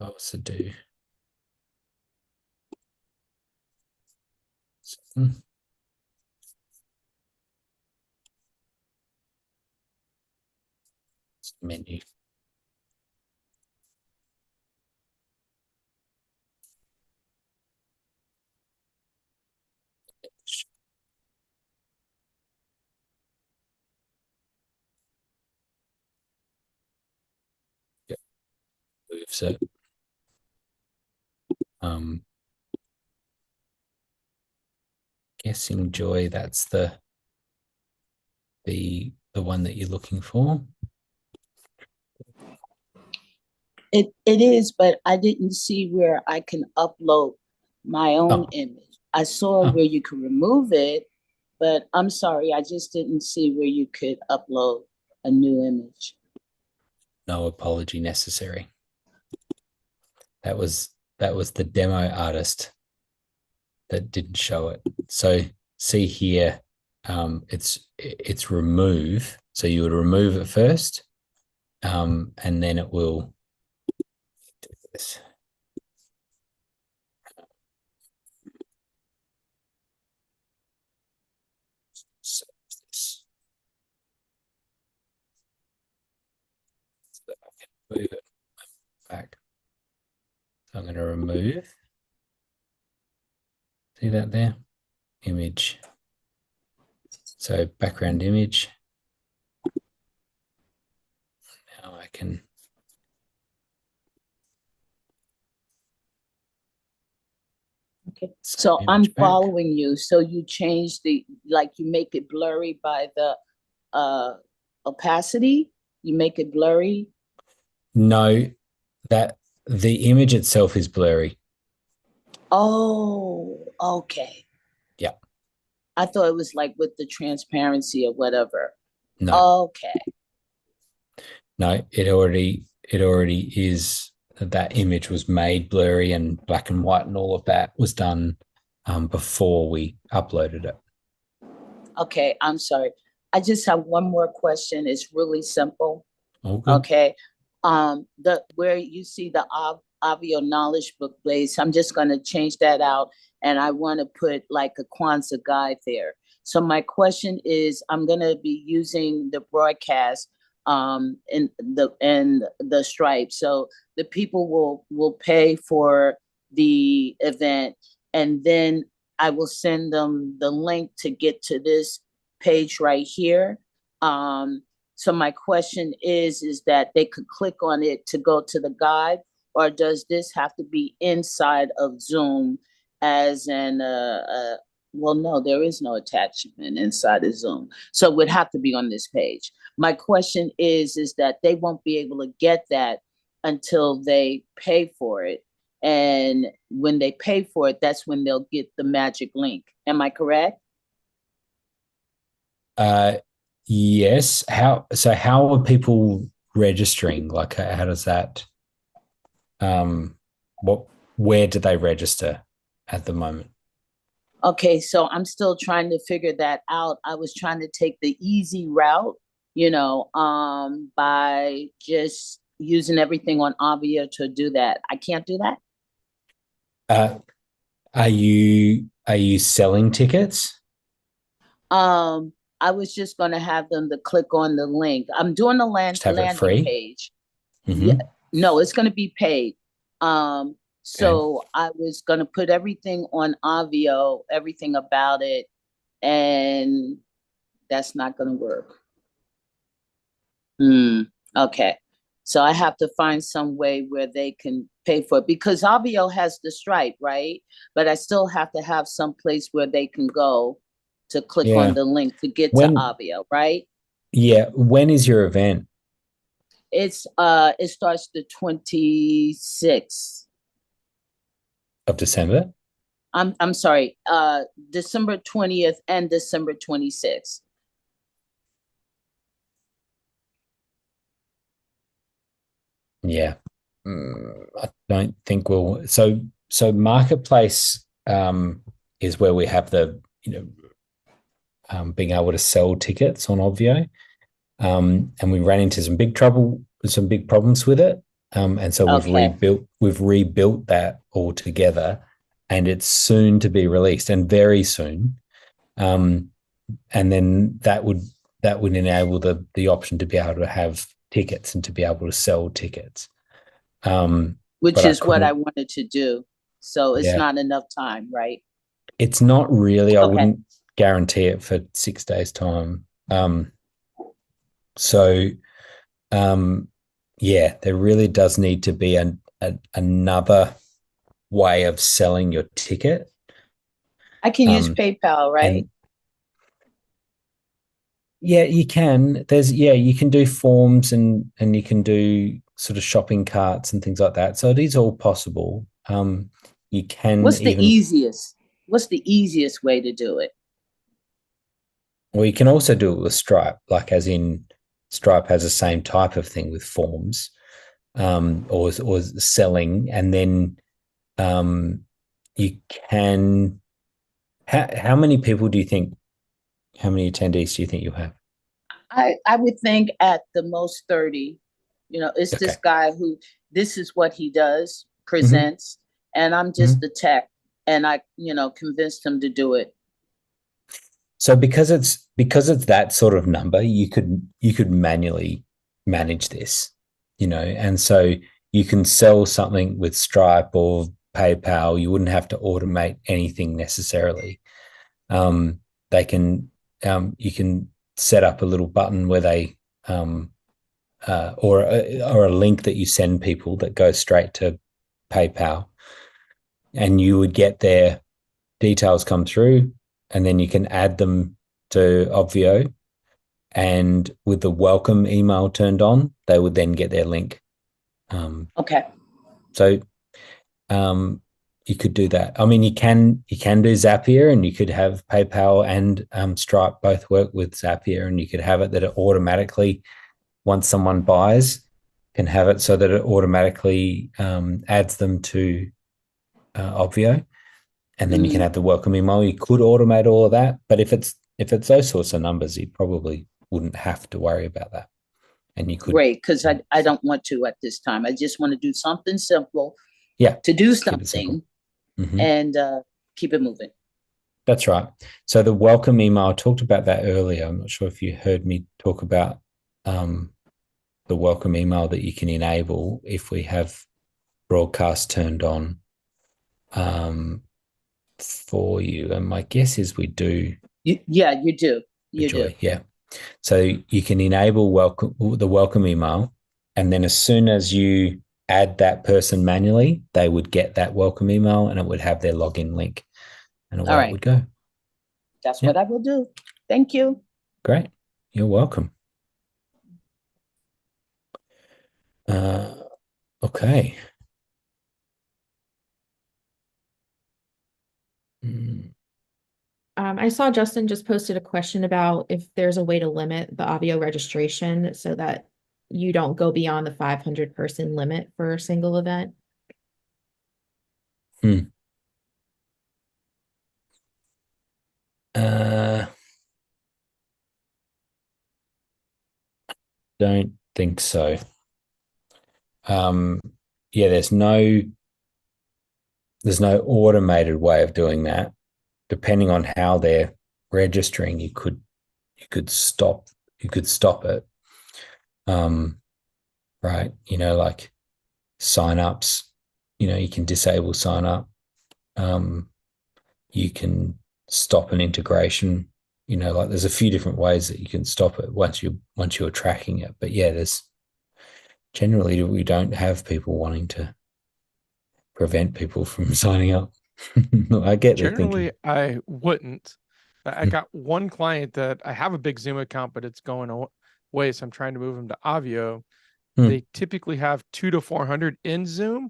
also do menu. Yep. So guessing Joy, that's the one that you're looking for. It is, but I didn't see where I can upload my own image. I saw where you can remove it, but I'm sorry, I just didn't see where you could upload a new image. No apology necessary. That was the demo artist that didn't show it. So see here, it's remove. So you would remove it first, and then it will do this. So this. So that I can move it back. So I'm going to remove. See that there? Image. So background image. Now I can. Okay, so I'm following you. So you change you make it blurry by the opacity? You make it blurry? No, that the image itself is blurry. Oh, okay. Yeah. I thought it was like with the transparency or whatever. No. Okay. No, it already is. That image was made blurry and black and white, and all of that was done before we uploaded it. Okay, I'm sorry. I just have one more question. It's really simple. Okay. Where you see the Obvio knowledge book place, I'm just going to change that out, and I want to put like a Kwanzaa guide there. So my question is, I'm going to be using the broadcast in the Stripe. So the people will pay for the event, and then I will send them the link to get to this page right here. So my question is that they could click on it to go to the guide, or does this have to be inside of Zoom as an well, no, there is no attachment inside of Zoom. So it would have to be on this page. My question is that they won't be able to get that until they pay for it. And when they pay for it, that's when they'll get the magic link. Am I correct? Yes. How are people registering? Like, how does that? Where do they register at the moment? Okay, so I'm still trying to figure that out. I was trying to take the easy route, by just using everything on Obvio to do that. I can't do that? Are you selling tickets? I was just going to have them to click on the link. I'm doing the Just have it landing free? page. Mm-hmm. Yeah, no, it's going to be paid. So Okay. I was going to put everything on Avio, everything about it, and that's not going to work. Okay. So I have to find some way where they can pay for it, because Avio has the Stripe, right? But I still have to have some place where they can go to click on Yeah. the link to get to When Avio, right? Yeah, when is your event? It starts the 26th. Of December? I'm sorry, December 20th and December 26th. Yeah. I don't think we'll so marketplace is where we have the being able to sell tickets on Obvio. And we ran into some big problems with it. And so Okay. we've rebuilt that all together, and it's soon to be released, and very soon. And then that would enable the option to be able to have tickets and to be able to sell tickets. Which But I is what I couldn't. wanted to do. So it's Yeah, not enough time, right? it's not really. I Okay. wouldn't guarantee it for 6 days' time. So yeah, there really does need to be another way of selling your ticket. I can use PayPal, right? And yeah, you can. You can do forms, and you can do sort of shopping carts and things like that. So it is all possible. You can What's the even, easiest? What's the easiest way to do it? or you can also do it with Stripe, like as in Stripe has the same type of thing with forms, or selling, and then you can. How many people do you think? How many attendees do you think you'll have? I would think at the most 30. It's this Okay. guy who, this is what he does, Mm-hmm. presents, and I'm just the tech, and I, convinced him to do it. So because it's that sort of number, you could manually manage this, and so you can sell something with Stripe or PayPal. You wouldn't have to automate anything necessarily. They can You can set up a little button where they or a link that you send people that goes straight to PayPal, and you would get their details come through, and then you can add them to Obvio, and with the welcome email turned on, they would then get their link. Okay. So you could do that. I mean, you can do Zapier, and you could have PayPal and Stripe both work with Zapier, and you could have it that it automatically, once someone buys, can have it so that it automatically adds them to Obvio, and then you can have the welcome email. You could automate all of that, but if it's those sorts of numbers, you probably wouldn't have to worry about that. And you could. Great, because I don't want to at this time. I just want to do something simple. Yeah. To do something and keep it moving. That's right. So the welcome email, I talked about that earlier. I'm not sure if you heard me talk about the welcome email that you can enable if we have broadcast turned on for you. And my guess is we do. Yeah, you do. You do. Yeah. So you can enable the welcome email, and then as soon as you add that person manually, they would get that welcome email, and it would have their login link, and away it would go. That's what I will do. Thank you. Great. You're welcome. Okay. I saw Justin just posted a question about if there's a way to limit the Avio registration so that you don't go beyond the 500 person limit for a single event. Don't think so. Yeah, there's no there's no automated way of doing that. Depending on how they're registering, you could stop it. Right. Like signups, you can disable sign up. You can stop an integration. Like there's a few different ways that you can stop it once you're tracking it. But yeah, there's generally we don't have people wanting to prevent people from signing up. I get the thinking. Generally, I wouldn't. I got one client that I have a big Zoom account, but it's going away, so I'm trying to move them to Obvio. They typically have 200 to 400 in Zoom,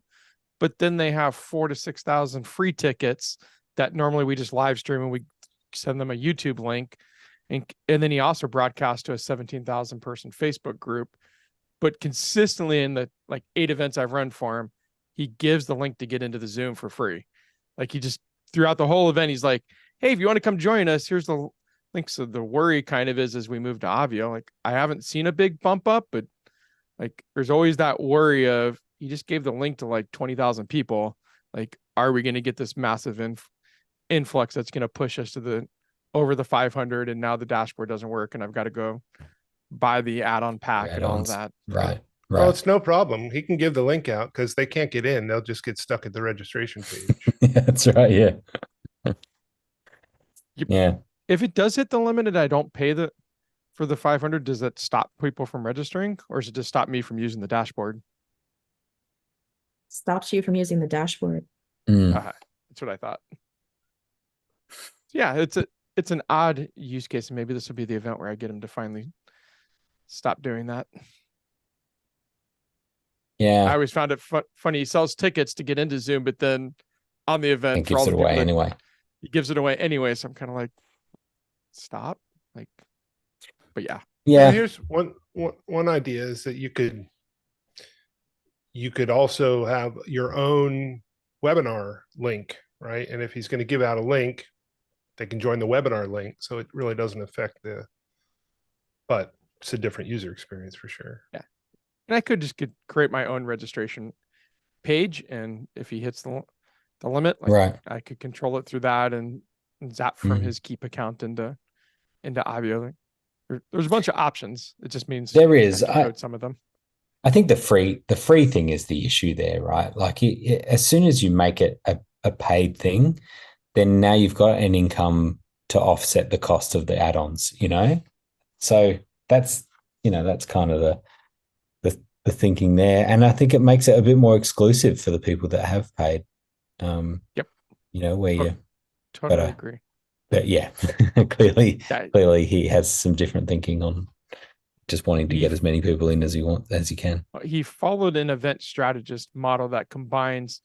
but then they have 4,000 to 6,000 free tickets that normally we just live stream and we send them a YouTube link. And then he also broadcasts to a 17,000 person Facebook group. But consistently in the like 8 events I've run for him, he gives the link to get into the Zoom for free. Like he just throughout the whole event, he's like, hey, if you want to come join us, here's the link. So the worry kind of is as we move to Obvio, like I haven't seen a big bump up, but like there's always that worry of he just gave the link to like 20,000 people. Like, are we going to get this massive influx that's going to push us to over the 500? And now the dashboard doesn't work and I've got to go buy the add-on pack and all of that. Right. Well, it's no problem. He can give the link out because they can't get in. They'll just get stuck at the registration page. That's right. Yeah. Yeah. If it does hit the limit and I don't pay for the 500, does that stop people from registering, or does it just stop me from using the dashboard? Stops you from using the dashboard. That's what I thought. Yeah, it's an odd use case, and maybe this will be the event where I get him to finally stop doing that. Yeah. I always found it funny. He sells tickets to get into Zoom, but then on the event, it gives it away anyway. He gives it away anyway. So I'm kind of like, stop. Like, but yeah. Yeah. Here's one idea is that you could also have your own webinar link, right? And if he's going to give out a link, they can join the webinar link. So it really doesn't affect but it's a different user experience for sure. Yeah. And I could just create my own registration page. And if he hits the limit, like right, I could control it through that and zap from his Keep account into Obvio. There's a bunch of options. It just means there is code some of them. I think the free thing is the issue there, right? Like as soon as you make it a paid thing, then now you've got an income to offset the cost of the add-ons, So that's kind of the thinking there. And I think it makes it a bit more exclusive for the people that have paid. Yep. Where you totally agree. But yeah, clearly he has some different thinking on just wanting to get as many people in as he can. He followed an event strategist model that combines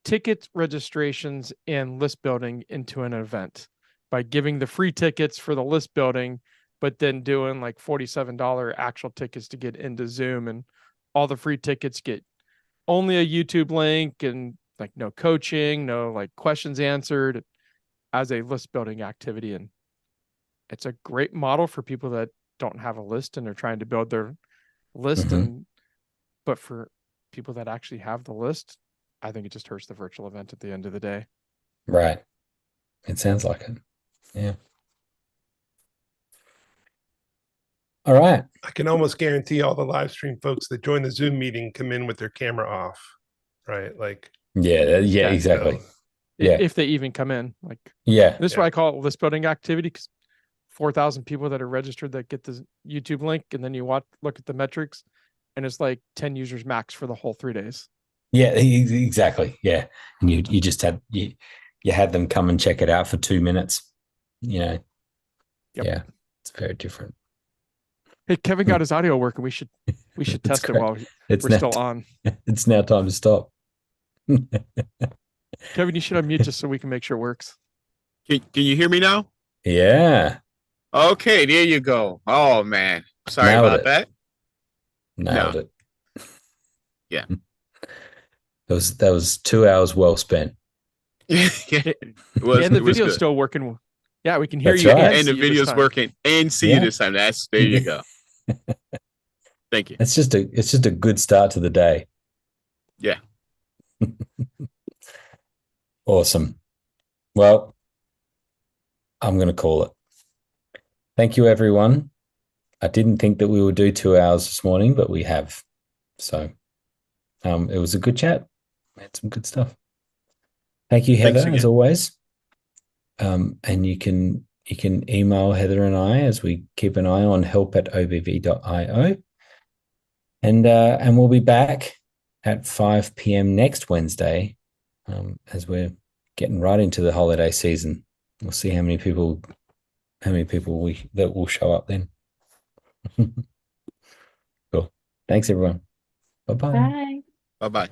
ticket registrations and list building into an event by giving the free tickets for the list building, but then doing like $47 actual tickets to get into Zoom, and all the free tickets get only a YouTube link and like no coaching, no like questions answered as a list building activity. And it's a great model for people that don't have a list and they're trying to build their list. But for people that actually have the list, I think it just hurts the virtual event at the end of the day. Right. It sounds like it. Yeah. All right. I can almost guarantee all the live stream folks that join the Zoom meeting come in with their camera off, right? Like, yeah, exactly. Yeah. If they even come in, like, this is why I call it list building activity, because 4,000 people that are registered that get the YouTube link, and then you look at the metrics, and it's like 10 users max for the whole 3 days. Yeah, exactly. Yeah, and you just had you had them come and check it out for 2 minutes. Yeah, it's very different. Hey, Kevin got his audio working. We should test it while we're still on. It's now time to stop. Kevin, you should unmute just so we can make sure it works. Can you hear me now? Yeah. Okay, there you go. Oh man, sorry about that. Nailed it. Yeah. That was 2 hours well spent. And the video's still working. Yeah, we can hear you. Right. And the video's working and see you this time. There you go. Thank you. It's just a good start to the day. Yeah. Awesome. Well, I'm going to call it. Thank you, everyone. I didn't think that we would do 2 hours this morning, but we have. So it was a good chat. We had some good stuff. Thank you, Heather, as always. And you can email Heather and I as we keep an eye on help@obv.io. And we'll be back at 5 p.m. next Wednesday as we're getting right into the holiday season. We'll see how many people that will show up then. Cool. Thanks, everyone. Bye-bye. Bye. Bye bye.